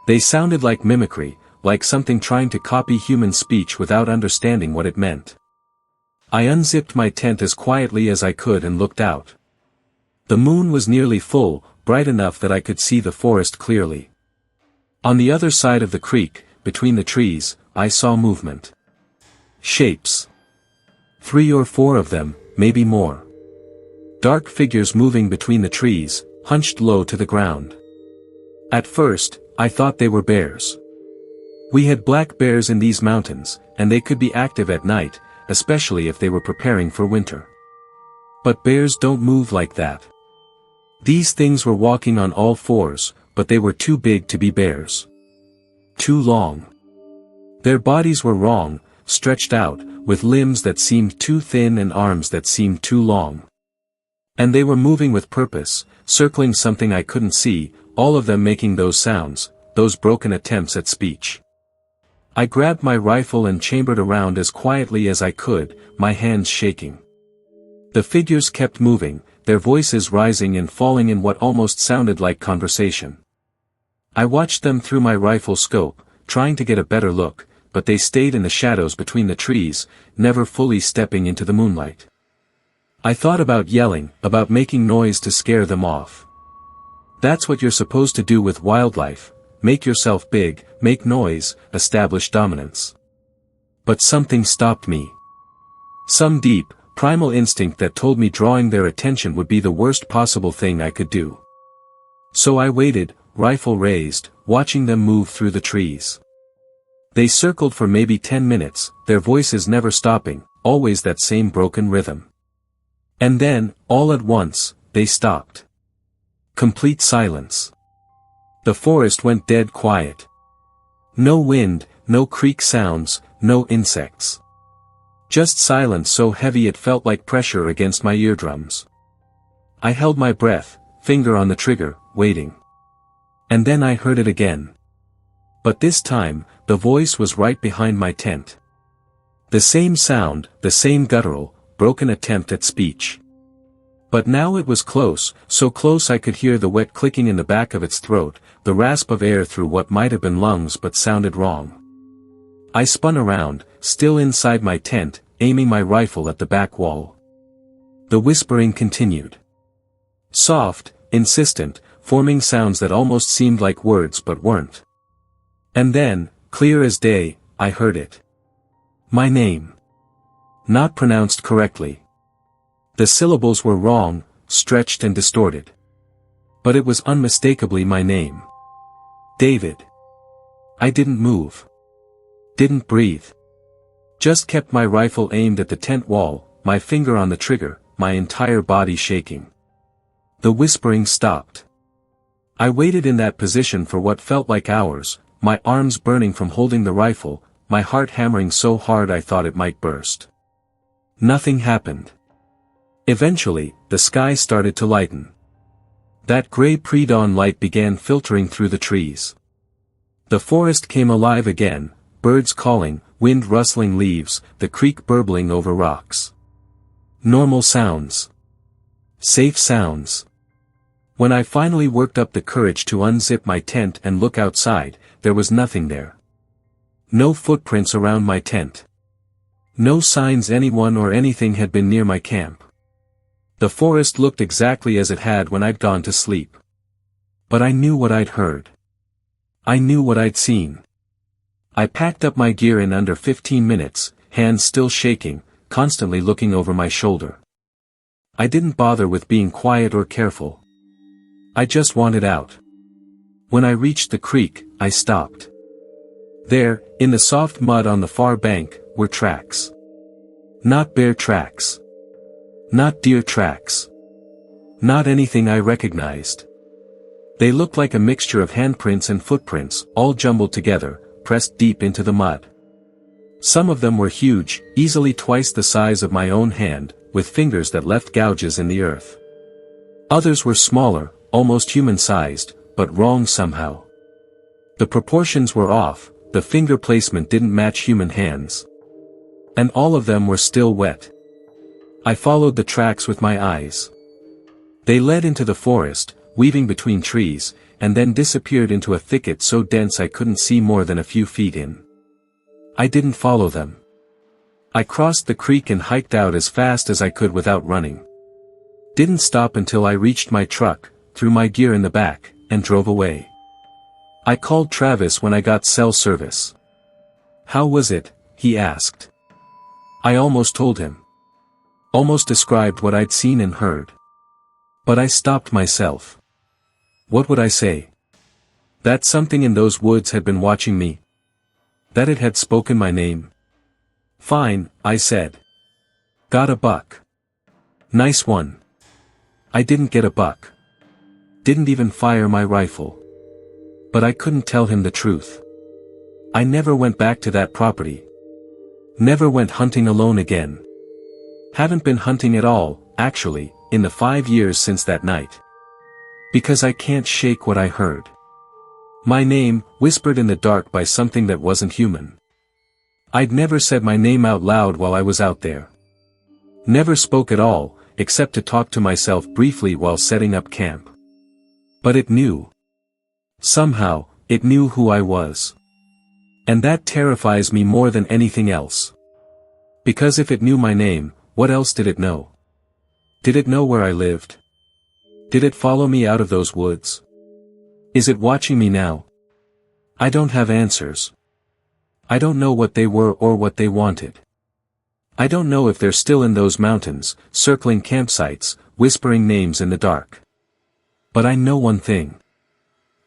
Speaker 1: They sounded like mimicry, like something trying to copy human speech without understanding what it meant. I unzipped my tent as quietly as I could and looked out. The moon was nearly full, bright enough that I could see the forest clearly. On the other side of the creek, between the trees, I saw movement. Shapes. 3 or 4 of them, maybe more. Dark figures moving between the trees, hunched low to the ground. At first, I thought they were bears. We had black bears in these mountains, and they could be active at night, especially if they were preparing for winter. But bears don't move like that. These things were walking on all 4s, but they were too big to be bears. Too long. Their bodies were wrong, stretched out, with limbs that seemed too thin and arms that seemed too long. And they were moving with purpose, circling something I couldn't see, all of them making those sounds, those broken attempts at speech. I grabbed my rifle and chambered around as quietly as I could, my hands shaking. The figures kept moving, their voices rising and falling in what almost sounded like conversation. I watched them through my rifle scope, trying to get a better look, but they stayed in the shadows between the trees, never fully stepping into the moonlight. I thought about yelling, about making noise to scare them off. That's what you're supposed to do with wildlife, make yourself big, make noise, establish dominance. But something stopped me. Some deep, primal instinct that told me drawing their attention would be the worst possible thing I could do. So I waited, rifle raised, watching them move through the trees. They circled for maybe 10 minutes, their voices never stopping, always that same broken rhythm. And then, all at once, they stopped. Complete silence. The forest went dead quiet. No wind, no creak sounds, no insects. Just silence so heavy it felt like pressure against my eardrums. I held my breath, finger on the trigger, waiting. And then I heard it again. But this time, the voice was right behind my tent. The same sound, the same guttural, broken attempt at speech. But now it was close, so close I could hear the wet clicking in the back of its throat, the rasp of air through what might have been lungs but sounded wrong. I spun around, still inside my tent, aiming my rifle at the back wall. The whispering continued. Soft, insistent, forming sounds that almost seemed like words but weren't. And then, clear as day, I heard it. My name. Not pronounced correctly. The syllables were wrong, stretched and distorted. But it was unmistakably my name. David. I didn't move. Didn't breathe. Just kept my rifle aimed at the tent wall, my finger on the trigger, my entire body shaking. The whispering stopped. I waited in that position for what felt like hours, my arms burning from holding the rifle, my heart hammering so hard I thought it might burst. Nothing happened. Eventually, the sky started to lighten. That gray pre-dawn light began filtering through the trees. The forest came alive again, birds calling, wind rustling leaves, the creek burbling over rocks. Normal sounds. Safe sounds. When I finally worked up the courage to unzip my tent and look outside, there was nothing there. No footprints around my tent. No signs anyone or anything had been near my camp. The forest looked exactly as it had when I'd gone to sleep. But I knew what I'd heard. I knew what I'd seen. I packed up my gear in under 15 minutes, hands still shaking, constantly looking over my shoulder. I didn't bother with being quiet or careful. I just wanted out. When I reached the creek, I stopped. There, in the soft mud on the far bank, were tracks. Not bear tracks. Not deer tracks. Not anything I recognized. They looked like a mixture of handprints and footprints, all jumbled together, pressed deep into the mud. Some of them were huge, easily twice the size of my own hand, with fingers that left gouges in the earth. Others were smaller, almost human-sized, but wrong somehow. The proportions were off, the finger placement didn't match human hands. And all of them were still wet. I followed the tracks with my eyes. They led into the forest, weaving between trees, and then disappeared into a thicket so dense I couldn't see more than a few feet in. I didn't follow them. I crossed the creek and hiked out as fast as I could without running. Didn't stop until I reached my truck, threw my gear in the back, and drove away. I called Travis when I got cell service. "How was it?" he asked. I almost told him. Almost described what I'd seen and heard. But I stopped myself. What would I say? That something in those woods had been watching me? That it had spoken my name? "Fine," I said. "Got a buck." "Nice one." I didn't get a buck. Didn't even fire my rifle. But I couldn't tell him the truth. I never went back to that property. Never went hunting alone again. Haven't been hunting at all, actually, in the 5 years since that night. Because I can't shake what I heard. My name, whispered in the dark by something that wasn't human. I'd never said my name out loud while I was out there. Never spoke at all, except to talk to myself briefly while setting up camp. But it knew. Somehow, it knew who I was. And that terrifies me more than anything else. Because if it knew my name, what else did it know? Did it know where I lived? Did it follow me out of those woods? Is it watching me now? I don't have answers. I don't know what they were or what they wanted. I don't know if they're still in those mountains, circling campsites, whispering names in the dark. But I know one thing.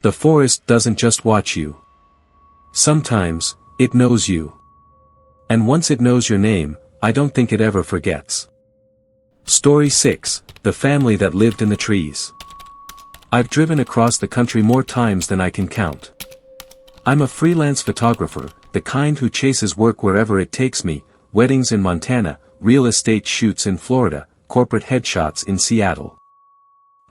Speaker 1: The forest doesn't just watch you. Sometimes, it knows you. And once it knows your name, I don't think it ever forgets. Story 6, The Family That Lived in the Trees. I've driven across the country more times than I can count. I'm a freelance photographer, the kind who chases work wherever it takes me, weddings in Montana, real estate shoots in Florida, corporate headshots in Seattle.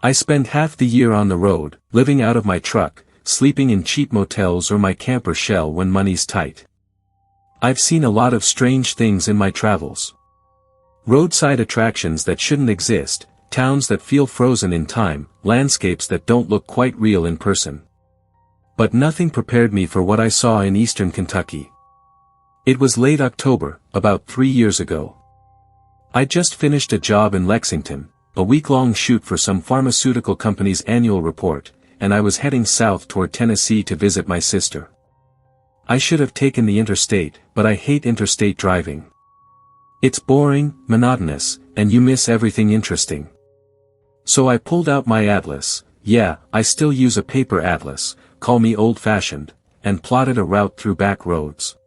Speaker 1: I spend half the year on the road, living out of my truck, sleeping in cheap motels or my camper shell when money's tight. I've seen a lot of strange things in my travels. Roadside attractions that shouldn't exist, towns that feel frozen in time, landscapes that don't look quite real in person. But nothing prepared me for what I saw in eastern Kentucky. It was late October, about 3 years ago. I just finished a job in Lexington, a week-long shoot for some pharmaceutical company's annual report, and I was heading south toward Tennessee to visit my sister. I should have taken the interstate, but I hate interstate driving. It's boring, monotonous, and you miss everything interesting. So I pulled out my atlas, yeah, I still use a paper atlas, call me old-fashioned, and plotted a route through back roads.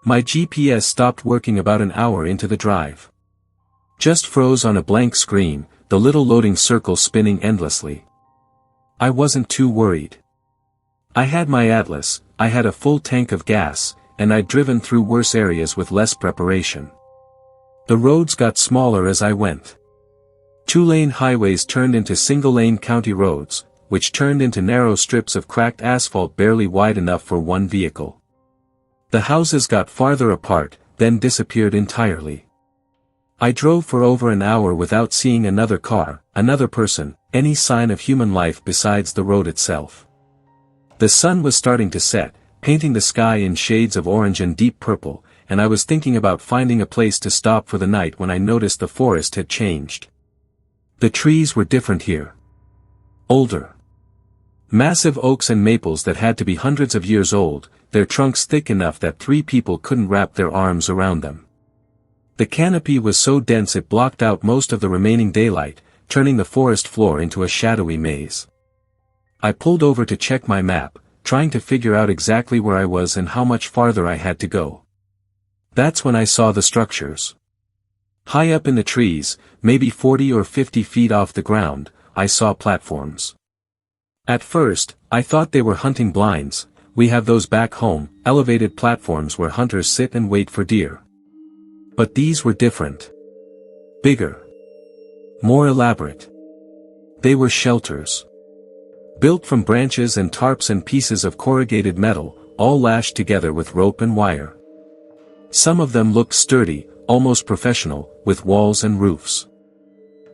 Speaker 1: My GPS stopped working about an hour into the drive. Just froze on a blank screen, the little loading circle spinning endlessly. I wasn't too worried. I had my atlas, I had a full tank of gas, and I'd driven through worse areas with less preparation. The roads got smaller as I went. 2-lane highways turned into single-lane county roads, which turned into narrow strips of cracked asphalt barely wide enough for one vehicle. The houses got farther apart, then disappeared entirely. I drove for over an hour without seeing another car, another person, any sign of human life besides the road itself. The sun was starting to set, painting the sky in shades of orange and deep purple, and I was thinking about finding a place to stop for the night when I noticed the forest had changed. The trees were different here. Older. Massive oaks and maples that had to be hundreds of years old, their trunks thick enough that 3 people couldn't wrap their arms around them. The canopy was so dense it blocked out most of the remaining daylight, turning the forest floor into a shadowy maze. I pulled over to check my map, trying to figure out exactly where I was and how much farther I had to go. That's when I saw the structures. High up in the trees, maybe 40 or 50 feet off the ground, I saw platforms. At first, I thought they were hunting blinds. We have those back home, elevated platforms where hunters sit and wait for deer. But these were different. Bigger. More elaborate. They were shelters. Built from branches and tarps and pieces of corrugated metal, all lashed together with rope and wire. Some of them looked sturdy, almost professional, with walls and roofs.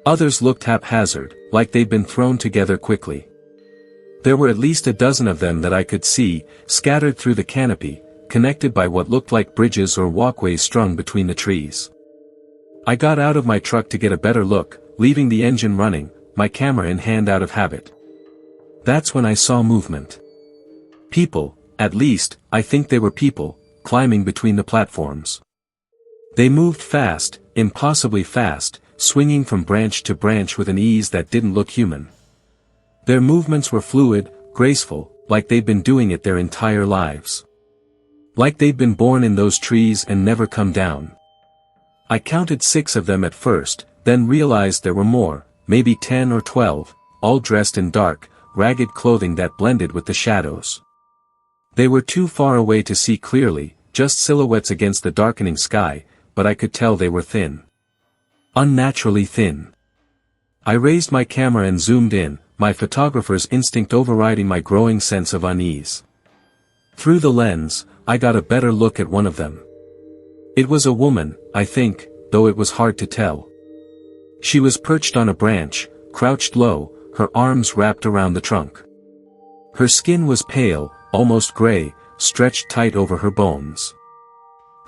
Speaker 1: Others looked haphazard, like they'd been thrown together quickly. There were at least a dozen of them that I could see, scattered through the canopy, connected by what looked like bridges or walkways strung between the trees. I got out of my truck to get a better look, leaving the engine running, my camera in hand out of habit. That's when I saw movement. People, at least, I think they were people, climbing between the platforms. They moved fast, impossibly fast, swinging from branch to branch with an ease that didn't look human. Their movements were fluid, graceful, like they'd been doing it their entire lives. Like they'd been born in those trees and never come down. I counted 6 of them at first, then realized there were more, maybe 10 or 12, all dressed in dark, ragged clothing that blended with the shadows. They were too far away to see clearly, just silhouettes against the darkening sky, but I could tell they were thin. Unnaturally thin. I raised my camera and zoomed in, my photographer's instinct overriding my growing sense of unease. Through the lens, I got a better look at one of them. It was a woman, I think, though it was hard to tell. She was perched on a branch, crouched low, her arms wrapped around the trunk. Her skin was pale, almost gray, stretched tight over her bones.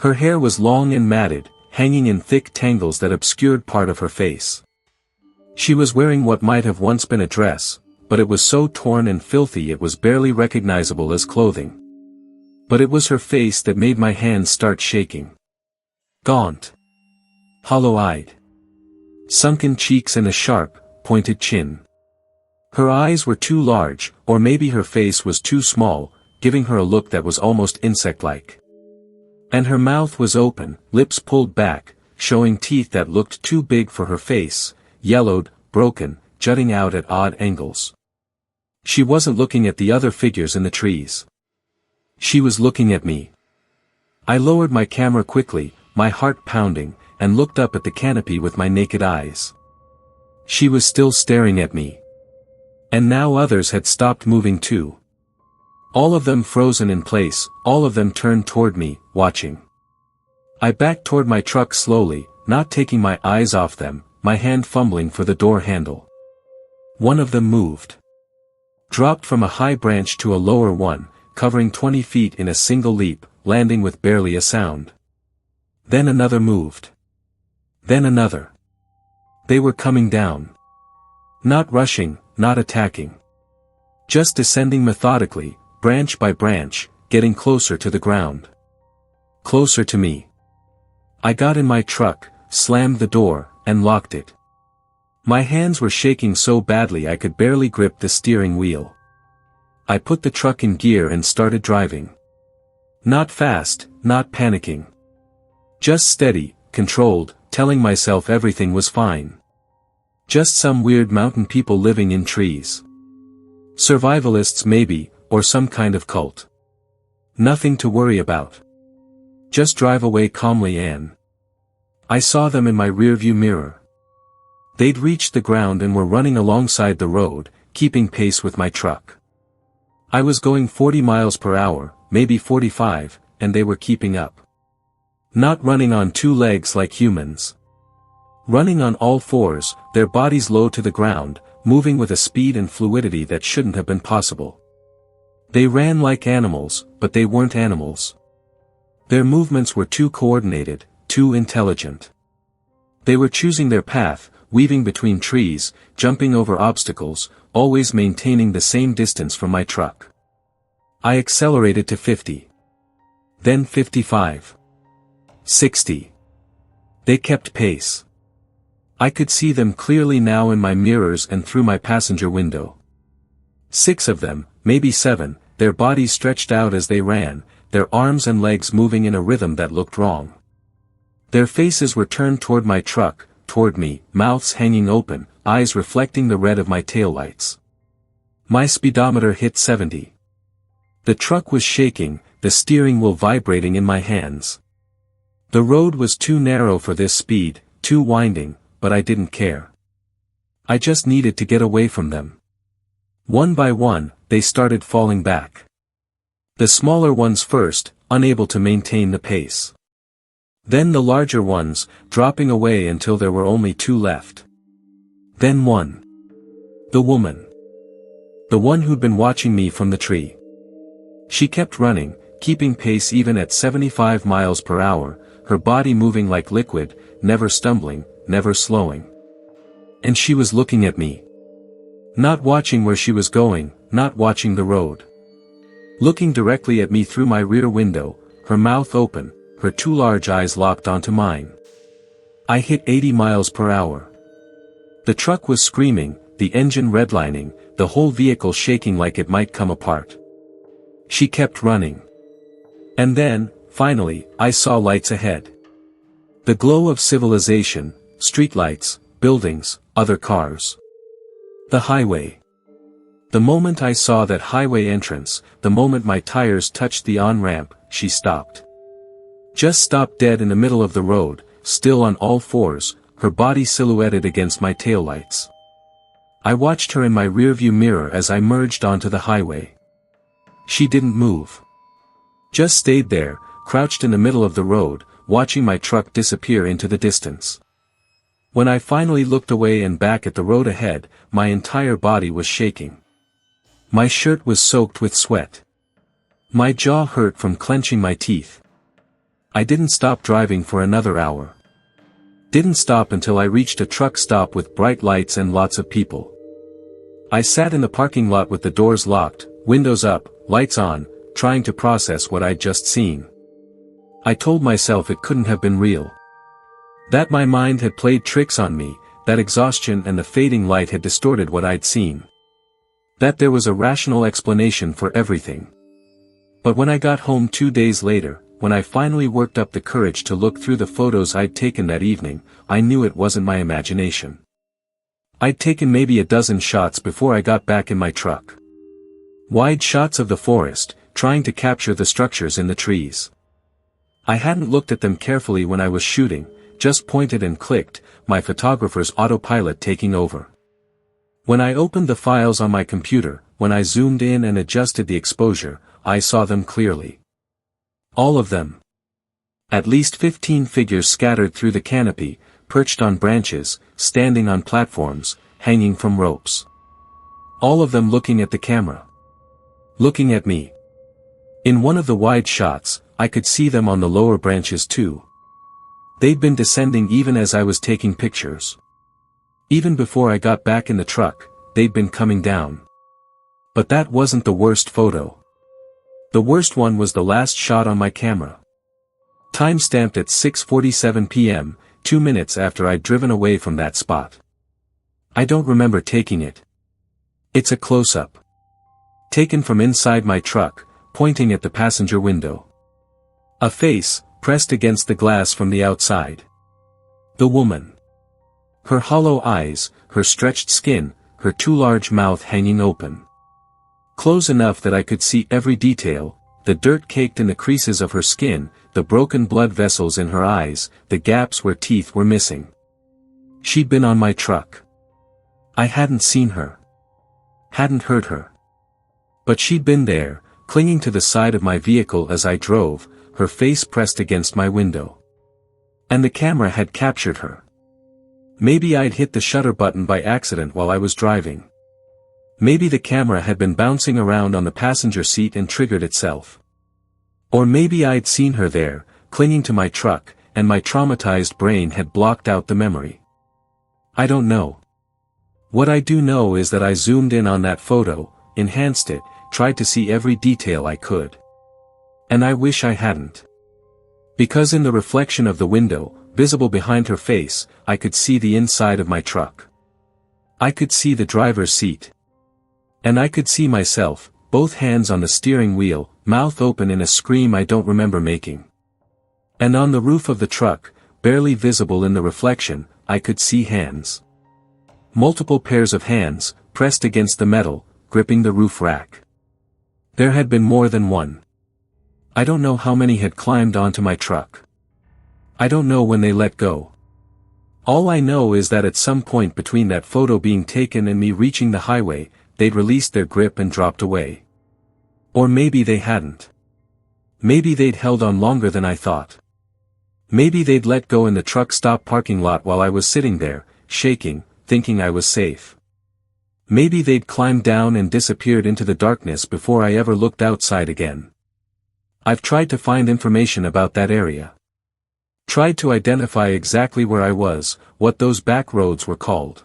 Speaker 1: Her hair was long and matted, hanging in thick tangles that obscured part of her face. She was wearing what might have once been a dress, but it was so torn and filthy it was barely recognizable as clothing. But it was her face that made my hands start shaking. Gaunt. Hollow-eyed. Sunken cheeks and a sharp, pointed chin. Her eyes were too large, or maybe her face was too small, giving her a look that was almost insect-like. And her mouth was open, lips pulled back, showing teeth that looked too big for her face, yellowed, broken, jutting out at odd angles. She wasn't looking at the other figures in the trees. She was looking at me. I lowered my camera quickly, my heart pounding, and looked up at the canopy with my naked eyes. She was still staring at me. And now others had stopped moving too. All of them frozen in place, all of them turned toward me, watching. I backed toward my truck slowly, not taking my eyes off them, my hand fumbling for the door handle. One of them moved. Dropped from a high branch to a lower one, covering 20 feet in a single leap, landing with barely a sound. Then another moved. Then another. They were coming down. Not rushing, not attacking. Just descending methodically, branch by branch, getting closer to the ground. Closer to me. I got in my truck, slammed the door, and locked it. My hands were shaking so badly I could barely grip the steering wheel. I put the truck in gear and started driving. Not fast, not panicking. Just steady, controlled, telling myself everything was fine. Just some weird mountain people living in trees. Survivalists maybe, or some kind of cult. Nothing to worry about. Just drive away calmly, Anne. I saw them in my rearview mirror. They'd reached the ground and were running alongside the road, keeping pace with my truck. I was going 40 miles per hour, maybe 45, and they were keeping up. Not running on two legs like humans. Running on all fours, their bodies low to the ground, moving with a speed and fluidity that shouldn't have been possible. They ran like animals, but they weren't animals. Their movements were too coordinated, too intelligent. They were choosing their path, weaving between trees, jumping over obstacles, always maintaining the same distance from my truck. I accelerated to 50. Then 55. 60. They kept pace. I could see them clearly now in my mirrors and through my passenger window. 6 of them, maybe 7, their bodies stretched out as they ran, their arms and legs moving in a rhythm that looked wrong. Their faces were turned toward my truck, toward me, mouths hanging open, eyes reflecting the red of my taillights. My speedometer hit 70. The truck was shaking, the steering wheel vibrating in my hands. The road was too narrow for this speed, too winding, but I didn't care. I just needed to get away from them. One by one, they started falling back. The smaller ones first, unable to maintain the pace. Then the larger ones, dropping away until there were only 2 left. Then one. The woman. The one who'd been watching me from the tree. She kept running, keeping pace even at 75 miles per hour, her body moving like liquid, never stumbling, never slowing. And she was looking at me. Not watching where she was going, not watching the road. Looking directly at me through my rear window, her mouth open, her 2 large eyes locked onto mine. I hit 80 miles per hour. The truck was screaming, the engine redlining, the whole vehicle shaking like it might come apart. She kept running. And then, finally, I saw lights ahead. The glow of civilization, streetlights, buildings, other cars. The highway. The moment I saw that highway entrance, the moment my tires touched the on-ramp, she stopped. Just stopped dead in the middle of the road, still on all fours, her body silhouetted against my taillights. I watched her in my rearview mirror as I merged onto the highway. She didn't move. Just stayed there, crouched in the middle of the road, watching my truck disappear into the distance. When I finally looked away and back at the road ahead, my entire body was shaking. My shirt was soaked with sweat. My jaw hurt from clenching my teeth. I didn't stop driving for another hour. Didn't stop until I reached a truck stop with bright lights and lots of people. I sat in the parking lot with the doors locked, windows up, lights on, trying to process what I'd just seen. I told myself it couldn't have been real. That my mind had played tricks on me, that exhaustion and the fading light had distorted what I'd seen. That there was a rational explanation for everything. But when I got home 2 days later, when I finally worked up the courage to look through the photos I'd taken that evening, I knew it wasn't my imagination. I'd taken maybe a dozen shots before I got back in my truck. Wide shots of the forest, trying to capture the structures in the trees. I hadn't looked at them carefully when I was shooting, just pointed and clicked, my photographer's autopilot taking over. When I opened the files on my computer, when I zoomed in and adjusted the exposure, I saw them clearly. All of them. At least 15 figures scattered through the canopy, perched on branches, standing on platforms, hanging from ropes. All of them looking at the camera. Looking at me. In one of the wide shots, I could see them on the lower branches too. They'd been descending even as I was taking pictures. Even before I got back in the truck, they'd been coming down. But that wasn't the worst photo. The worst one was the last shot on my camera. Time-stamped at 6:47 p.m., 2 minutes after I'd driven away from that spot. I don't remember taking it. It's a close-up. Taken from inside my truck, pointing at the passenger window. A face, pressed against the glass from the outside. The woman. Her hollow eyes, her stretched skin, her too large mouth hanging open. Close enough that I could see every detail, the dirt caked in the creases of her skin, the broken blood vessels in her eyes, the gaps where teeth were missing. She'd been on my truck. I hadn't seen her. Hadn't heard her. But she'd been there, clinging to the side of my vehicle as I drove, her face pressed against my window. And the camera had captured her. Maybe I'd hit the shutter button by accident while I was driving. Maybe the camera had been bouncing around on the passenger seat and triggered itself. Or maybe I'd seen her there, clinging to my truck, and my traumatized brain had blocked out the memory. I don't know. What I do know is that I zoomed in on that photo, enhanced it, tried to see every detail I could. And I wish I hadn't. Because in the reflection of the window, visible behind her face, I could see the inside of my truck. I could see the driver's seat. And I could see myself, both hands on the steering wheel, mouth open in a scream I don't remember making. And on the roof of the truck, barely visible in the reflection, I could see hands. Multiple pairs of hands, pressed against the metal, gripping the roof rack. There had been more than one. I don't know how many had climbed onto my truck. I don't know when they let go. All I know is that at some point between that photo being taken and me reaching the highway, they'd released their grip and dropped away. Or maybe they hadn't. Maybe they'd held on longer than I thought. Maybe they'd let go in the truck stop parking lot while I was sitting there, shaking, thinking I was safe. Maybe they'd climbed down and disappeared into the darkness before I ever looked outside again. I've tried to find information about that area. Tried to identify exactly where I was, what those back roads were called.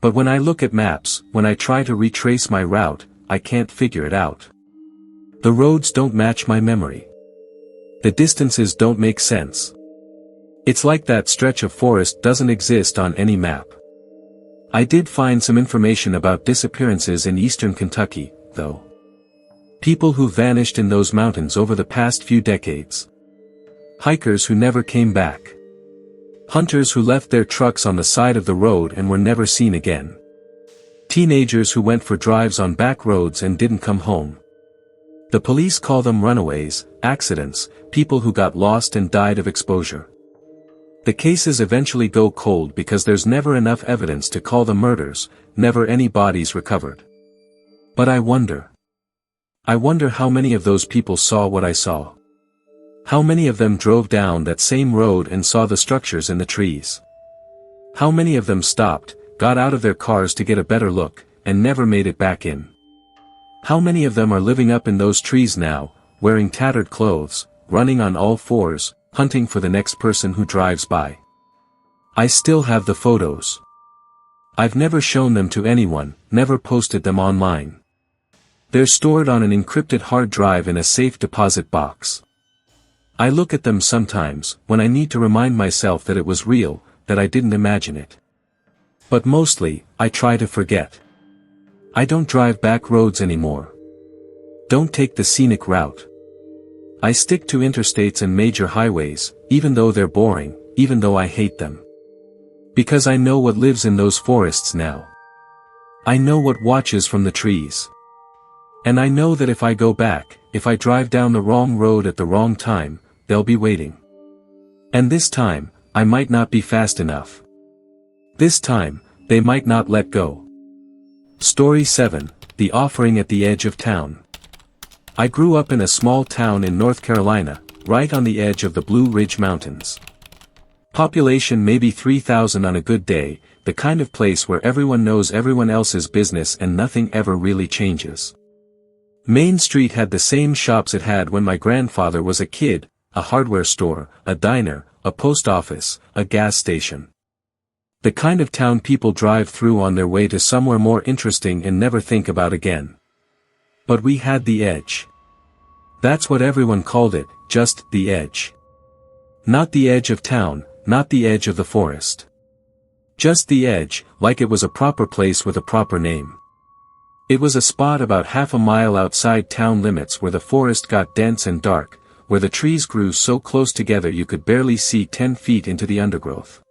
Speaker 1: But when I look at maps, when I try to retrace my route, I can't figure it out. The roads don't match my memory. The distances don't make sense. It's like that stretch of forest doesn't exist on any map. I did find some information about disappearances in eastern Kentucky, though. People who vanished in those mountains over the past few decades. Hikers who never came back. Hunters who left their trucks on the side of the road and were never seen again. Teenagers who went for drives on back roads and didn't come home. The police call them runaways, accidents, people who got lost and died of exposure. The cases eventually go cold because there's never enough evidence to call them murders, never any bodies recovered. But I wonder how many of those people saw what I saw. How many of them drove down that same road and saw the structures in the trees? How many of them stopped, got out of their cars to get a better look, and never made it back in? How many of them are living up in those trees now, wearing tattered clothes, running on all fours, hunting for the next person who drives by? I still have the photos. I've never shown them to anyone, never posted them online. They're stored on an encrypted hard drive in a safe deposit box. I look at them sometimes, when I need to remind myself that it was real, that I didn't imagine it. But mostly, I try to forget. I don't drive back roads anymore. Don't take the scenic route. I stick to interstates and major highways, even though they're boring, even though I hate them. Because I know what lives in those forests now. I know what watches from the trees. And I know that if I go back, if I drive down the wrong road at the wrong time, they'll be waiting. And this time, I might not be fast enough. This time, they might not let go. Story 7, The Offering at the Edge of Town. I grew up in a small town in North Carolina, right on the edge of the Blue Ridge Mountains. Population maybe 3,000 on a good day, the kind of place where everyone knows everyone else's business and nothing ever really changes. Main Street had the same shops it had when my grandfather was a kid, a hardware store, a diner, a post office, a gas station. The kind of town people drive through on their way to somewhere more interesting and never think about again. But we had the edge. That's what everyone called it, just the edge. Not the edge of town, not the edge of the forest. Just the edge, like it was a proper place with a proper name. It was a spot about half a mile outside town limits where the forest got dense and dark, where the trees grew so close together you could barely see 10 feet into the undergrowth.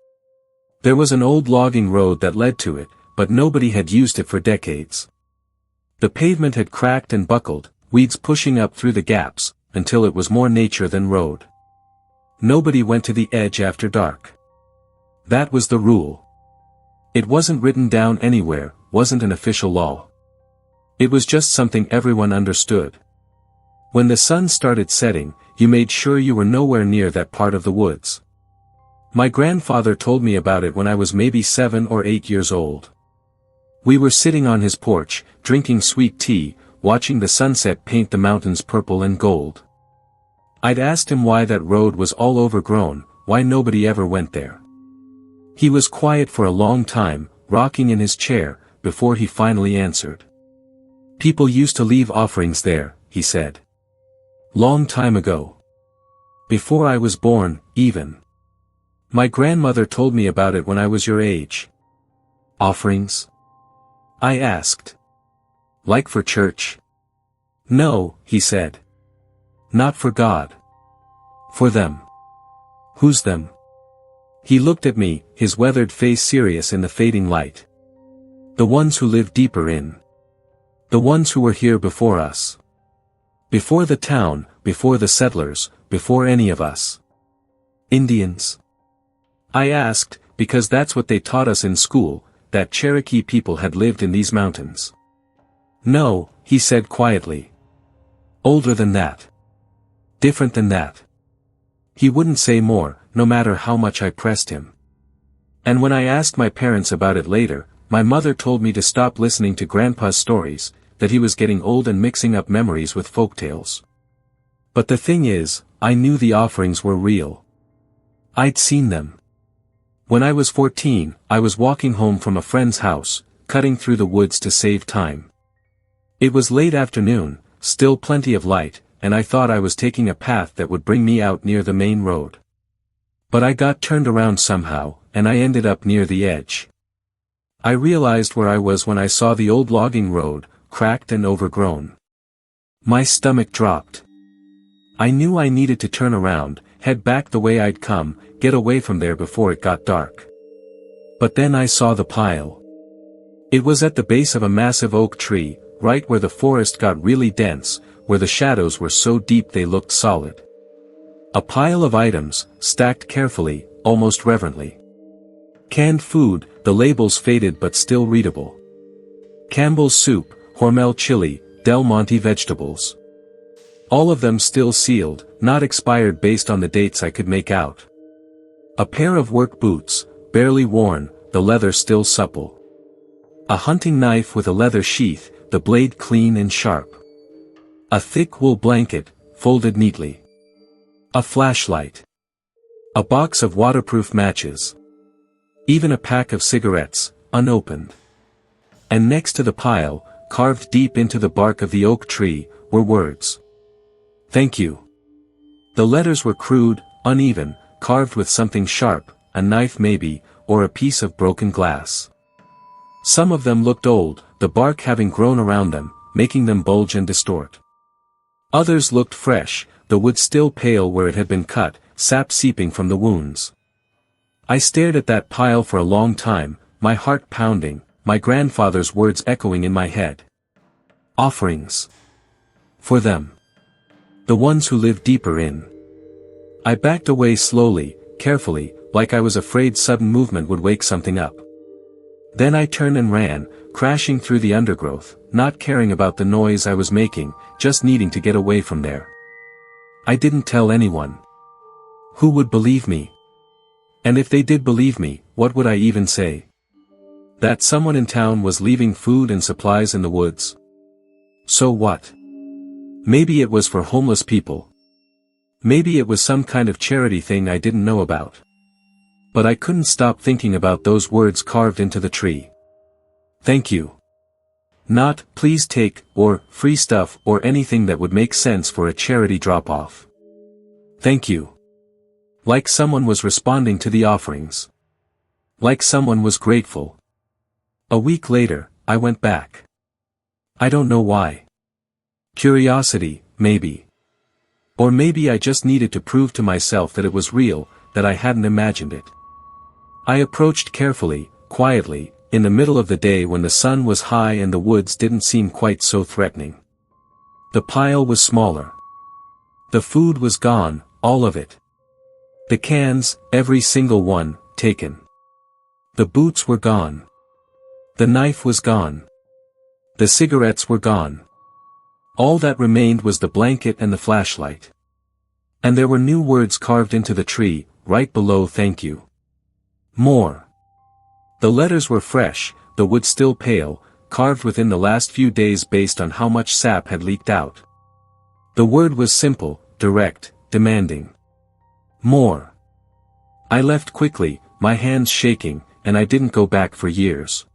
Speaker 1: There was an old logging road that led to it, but nobody had used it for decades. The pavement had cracked and buckled, weeds pushing up through the gaps, until it was more nature than road. Nobody went to the edge after dark. That was the rule. It wasn't written down anywhere, wasn't an official law. It was just something everyone understood. When the sun started setting, you made sure you were nowhere near that part of the woods. My grandfather told me about it when I was maybe 7 or 8 years old. We were sitting on his porch, drinking sweet tea, watching the sunset paint the mountains purple and gold. I'd asked him why that road was all overgrown, why nobody ever went there. He was quiet for a long time, rocking in his chair, before he finally answered. People used to leave offerings there, he said. Long time ago. Before I was born, even. My grandmother told me about it when I was your age. Offerings? I asked. Like for church? No, he said. Not for God. For them. Who's them? He looked at me, his weathered face serious in the fading light. The ones who live deeper in. The ones who were here before us. Before the town, before the settlers, before any of us. Indians? I asked, because that's what they taught us in school, that Cherokee people had lived in these mountains. No, he said quietly. Older than that. Different than that. He wouldn't say more, no matter how much I pressed him. And when I asked my parents about it later, my mother told me to stop listening to Grandpa's stories, that he was getting old and mixing up memories with folktales. But the thing is, I knew the offerings were real. I'd seen them. When I was 14, I was walking home from a friend's house, cutting through the woods to save time. It was late afternoon, still plenty of light, and I thought I was taking a path that would bring me out near the main road. But I got turned around somehow, and I ended up near the edge. I realized where I was when I saw the old logging road, cracked and overgrown. My stomach dropped. I knew I needed to turn around, head back the way I'd come, get away from there before it got dark. But then I saw the pile. It was at the base of a massive oak tree, right where the forest got really dense, where the shadows were so deep they looked solid. A pile of items, stacked carefully, almost reverently. Canned food, the labels faded but still readable. Campbell's soup, Hormel chili, Del Monte vegetables. All of them still sealed, not expired based on the dates I could make out. A pair of work boots, barely worn, the leather still supple. A hunting knife with a leather sheath, the blade clean and sharp. A thick wool blanket, folded neatly. A flashlight. A box of waterproof matches. Even a pack of cigarettes, unopened. And next to the pile, carved deep into the bark of the oak tree, were words. Thank you. The letters were crude, uneven, carved with something sharp, a knife maybe, or a piece of broken glass. Some of them looked old, the bark having grown around them, making them bulge and distort. Others looked fresh, the wood still pale where it had been cut, sap seeping from the wounds. I stared at that pile for a long time, my heart pounding, my grandfather's words echoing in my head. Offerings. For them. The ones who live deeper in. I backed away slowly, carefully, like I was afraid sudden movement would wake something up. Then I turned and ran, crashing through the undergrowth, not caring about the noise I was making, just needing to get away from there. I didn't tell anyone. Who would believe me? And if they did believe me, what would I even say? That someone in town was leaving food and supplies in the woods? So what? Maybe it was for homeless people. Maybe it was some kind of charity thing I didn't know about. But I couldn't stop thinking about those words carved into the tree. Thank you. Not, please take, or, free stuff, or anything that would make sense for a charity drop-off. Thank you. Like someone was responding to the offerings. Like someone was grateful. A week later, I went back. I don't know why. Curiosity, maybe. Or maybe I just needed to prove to myself that it was real, that I hadn't imagined it. I approached carefully, quietly, in the middle of the day when the sun was high and the woods didn't seem quite so threatening. The pile was smaller. The food was gone, all of it. The cans, every single one, taken. The boots were gone. The knife was gone. The cigarettes were gone. All that remained was the blanket and the flashlight. And there were new words carved into the tree, right below thank you. More. The letters were fresh, the wood still pale, carved within the last few days based on how much sap had leaked out. The word was simple, direct, demanding. More. I left quickly, my hands shaking, and I didn't go back for years.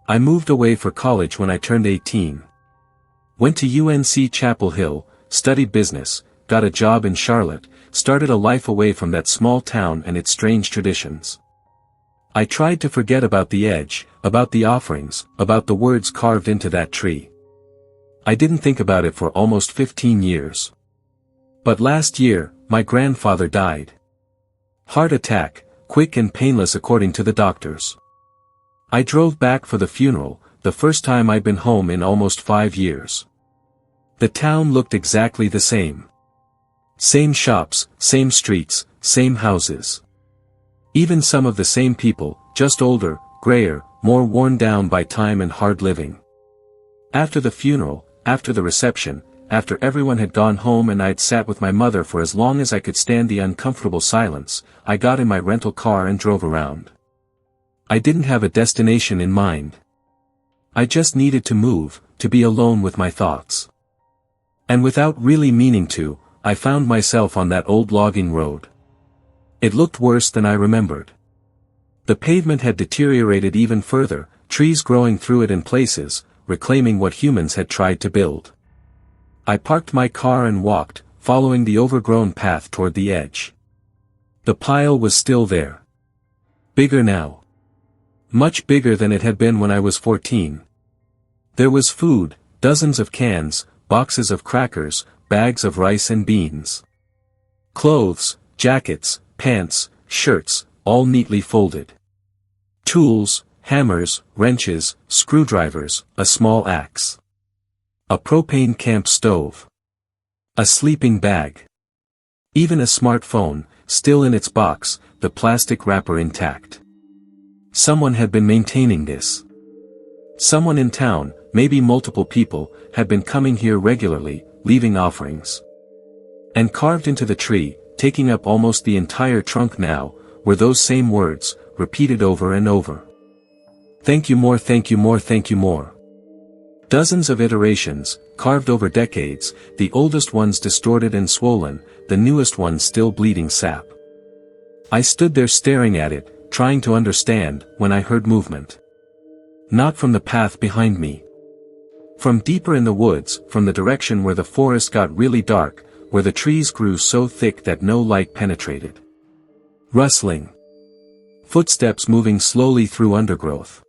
Speaker 1: I moved away for college when I turned 18. Went to UNC Chapel Hill, studied business, got a job in Charlotte, started a life away from that small town and its strange traditions. I tried to forget about the edge, about the offerings, about the words carved into that tree. I didn't think about it for almost 15 years. But last year, my grandfather died. Heart attack, quick and painless according to the doctors. I drove back for the funeral, the first time I'd been home in almost 5 years. The town looked exactly the same. Same shops, same streets, same houses. Even some of the same people, just older, grayer, more worn down by time and hard living. After the funeral, after the reception, after everyone had gone home and I'd sat with my mother for as long as I could stand the uncomfortable silence, I got in my rental car and drove around. I didn't have a destination in mind. I just needed to move, to be alone with my thoughts. And without really meaning to, I found myself on that old logging road. It looked worse than I remembered. The pavement had deteriorated even further, trees growing through it in places, reclaiming what humans had tried to build. I parked my car and walked, following the overgrown path toward the edge. The pile was still there. Bigger now. Much bigger than it had been when I was 14. There was food, dozens of cans, boxes of crackers, bags of rice and beans. Clothes, jackets, pants, shirts, all neatly folded. Tools, hammers, wrenches, screwdrivers, a small axe. A propane camp stove. A sleeping bag. Even a smartphone, still in its box, the plastic wrapper intact. Someone had been maintaining this. Someone in town, maybe multiple people, had been coming here regularly, leaving offerings. And carved into the tree, taking up almost the entire trunk now, were those same words, repeated over and over. Thank you more, thank you more, thank you more. Dozens of iterations, carved over decades, the oldest ones distorted and swollen, the newest ones still bleeding sap. I stood there staring at it, trying to understand, when I heard movement. Not from the path behind me. From deeper in the woods, from the direction where the forest got really dark, where the trees grew so thick that no light penetrated. Rustling. Footsteps moving slowly through undergrowth.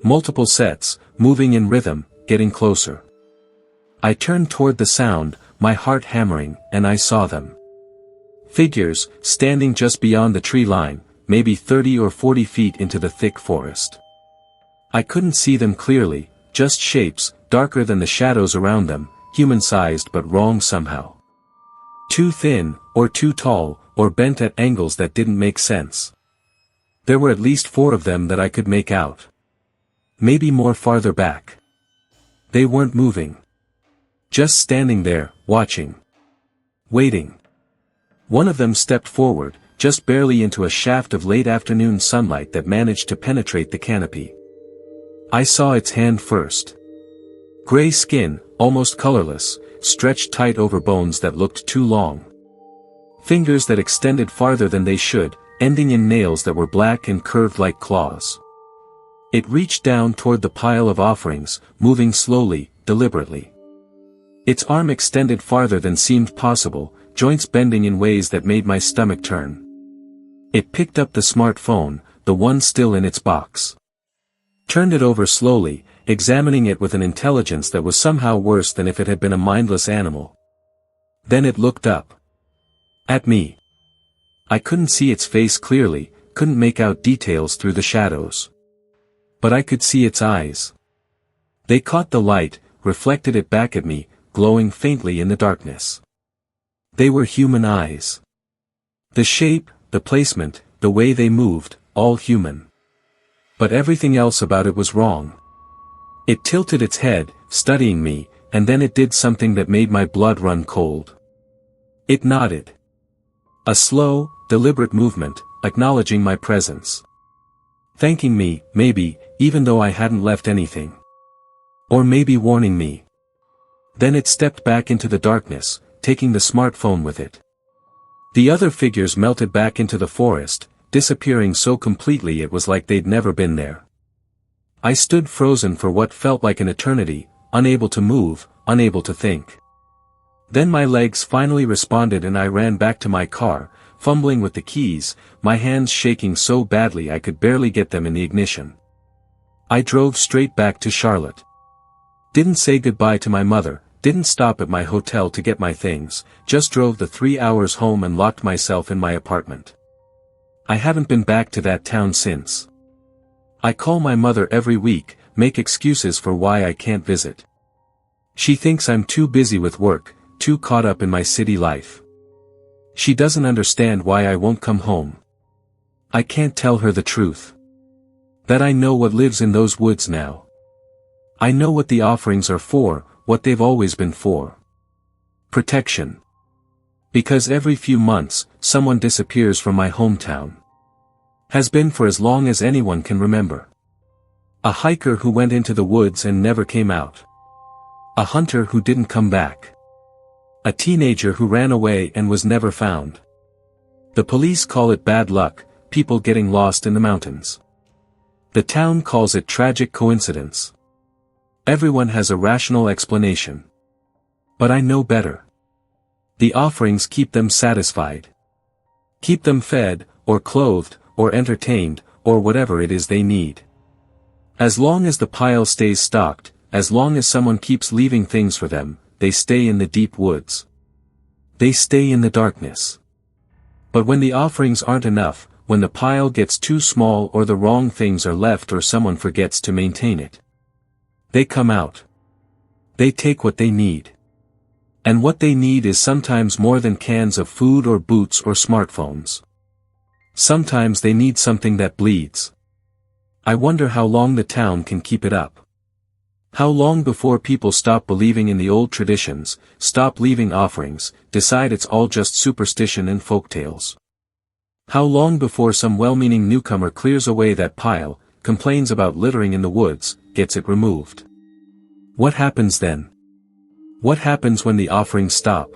Speaker 1: Multiple sets, moving in rhythm, getting closer. I turned toward the sound, my heart hammering, and I saw them. Figures, standing just beyond the tree line, maybe 30 or 40 feet into the thick forest. I couldn't see them clearly, just shapes, darker than the shadows around them, human-sized but wrong somehow. Too thin, or too tall, or bent at angles that didn't make sense. There were at least 4 of them that I could make out. Maybe more farther back. They weren't moving. Just standing there, watching. Waiting. One of them stepped forward, just barely into a shaft of late afternoon sunlight that managed to penetrate the canopy. I saw its hand first. Gray skin, almost colorless, stretched tight over bones that looked too long. Fingers that extended farther than they should, ending in nails that were black and curved like claws. It reached down toward the pile of offerings, moving slowly, deliberately. Its arm extended farther than seemed possible, joints bending in ways that made my stomach turn. It picked up the smartphone, the one still in its box. Turned it over slowly, examining it with an intelligence that was somehow worse than if it had been a mindless animal. Then it looked up. At me. I couldn't see its face clearly, couldn't make out details through the shadows. But I could see its eyes. They caught the light, reflected it back at me, glowing faintly in the darkness. They were human eyes. The shape, the placement, the way they moved, all human. But everything else about it was wrong. It tilted its head, studying me, and then it did something that made my blood run cold. It nodded. A slow, deliberate movement, acknowledging my presence. Thanking me, maybe, even though I hadn't left anything. Or maybe warning me. Then it stepped back into the darkness, taking the smartphone with it. The other figures melted back into the forest, disappearing so completely it was like they'd never been there. I stood frozen for what felt like an eternity, unable to move, unable to think. Then my legs finally responded and I ran back to my car, fumbling with the keys, my hands shaking so badly I could barely get them in the ignition. I drove straight back to Charlotte. Didn't say goodbye to my mother, didn't stop at my hotel to get my things, just drove the 3 hours home and locked myself in my apartment. I haven't been back to that town since. I call my mother every week, make excuses for why I can't visit. She thinks I'm too busy with work, too caught up in my city life. She doesn't understand why I won't come home. I can't tell her the truth. That I know what lives in those woods now. I know what the offerings are for, what they've always been for. Protection. Because every few months, someone disappears from my hometown. Has been for as long as anyone can remember. A hiker who went into the woods and never came out. A hunter who didn't come back. A teenager who ran away and was never found. The police call it bad luck, people getting lost in the mountains. The town calls it tragic coincidence. Everyone has a rational explanation. But I know better. The offerings keep them satisfied. Keep them fed, or clothed, or entertained, or whatever it is they need. As long as the pile stays stocked, as long as someone keeps leaving things for them, they stay in the deep woods. They stay in the darkness. But when the offerings aren't enough, when the pile gets too small or the wrong things are left or someone forgets to maintain it, they come out. They take what they need. And what they need is sometimes more than cans of food or boots or smartphones. Sometimes they need something that bleeds. I wonder how long the town can keep it up. How long before people stop believing in the old traditions, stop leaving offerings, decide it's all just superstition and folktales. How long before some well-meaning newcomer clears away that pile, complains about littering in the woods, gets it removed. What happens then? What happens when the offerings stop?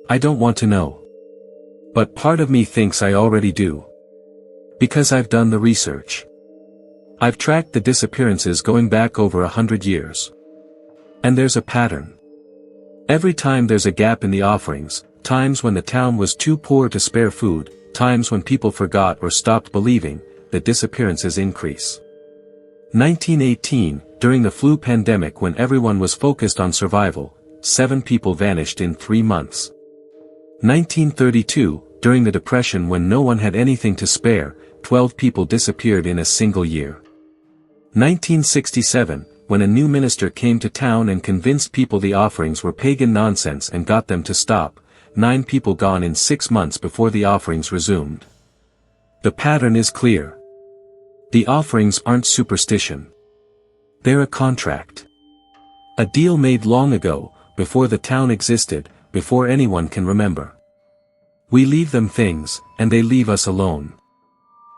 Speaker 1: I don't want to know. But part of me thinks I already do. Because I've done the research. I've tracked the disappearances going back over 100 years. And there's a pattern. Every time there's a gap in the offerings, times when the town was too poor to spare food, times when people forgot or stopped believing, the disappearances increase. 1918, during the flu pandemic when everyone was focused on survival, 7 people vanished in 3 months. 1932, during the Depression when no one had anything to spare, 12 people disappeared in a single year. 1967, when a new minister came to town and convinced people the offerings were pagan nonsense and got them to stop, 9 people gone in 6 months before the offerings resumed. The pattern is clear. The offerings aren't superstition. They're a contract. A deal made long ago, before the town existed, before anyone can remember. We leave them things, and they leave us alone.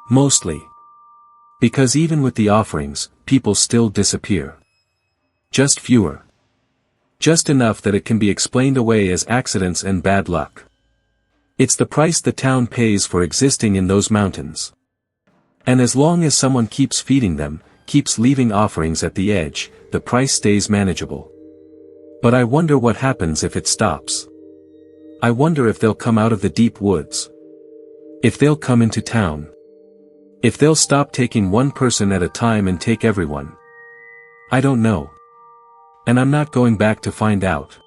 Speaker 1: Mostly. Because even with the offerings, people still disappear. Just fewer. Just enough that it can be explained away as accidents and bad luck. It's the price the town pays for existing in those mountains. And as long as someone keeps feeding them, keeps leaving offerings at the edge, the price stays manageable. But I wonder what happens if it stops. I wonder if they'll come out of the deep woods. If they'll come into town. If they'll stop taking one person at a time and take everyone. I don't know. And I'm not going back to find out.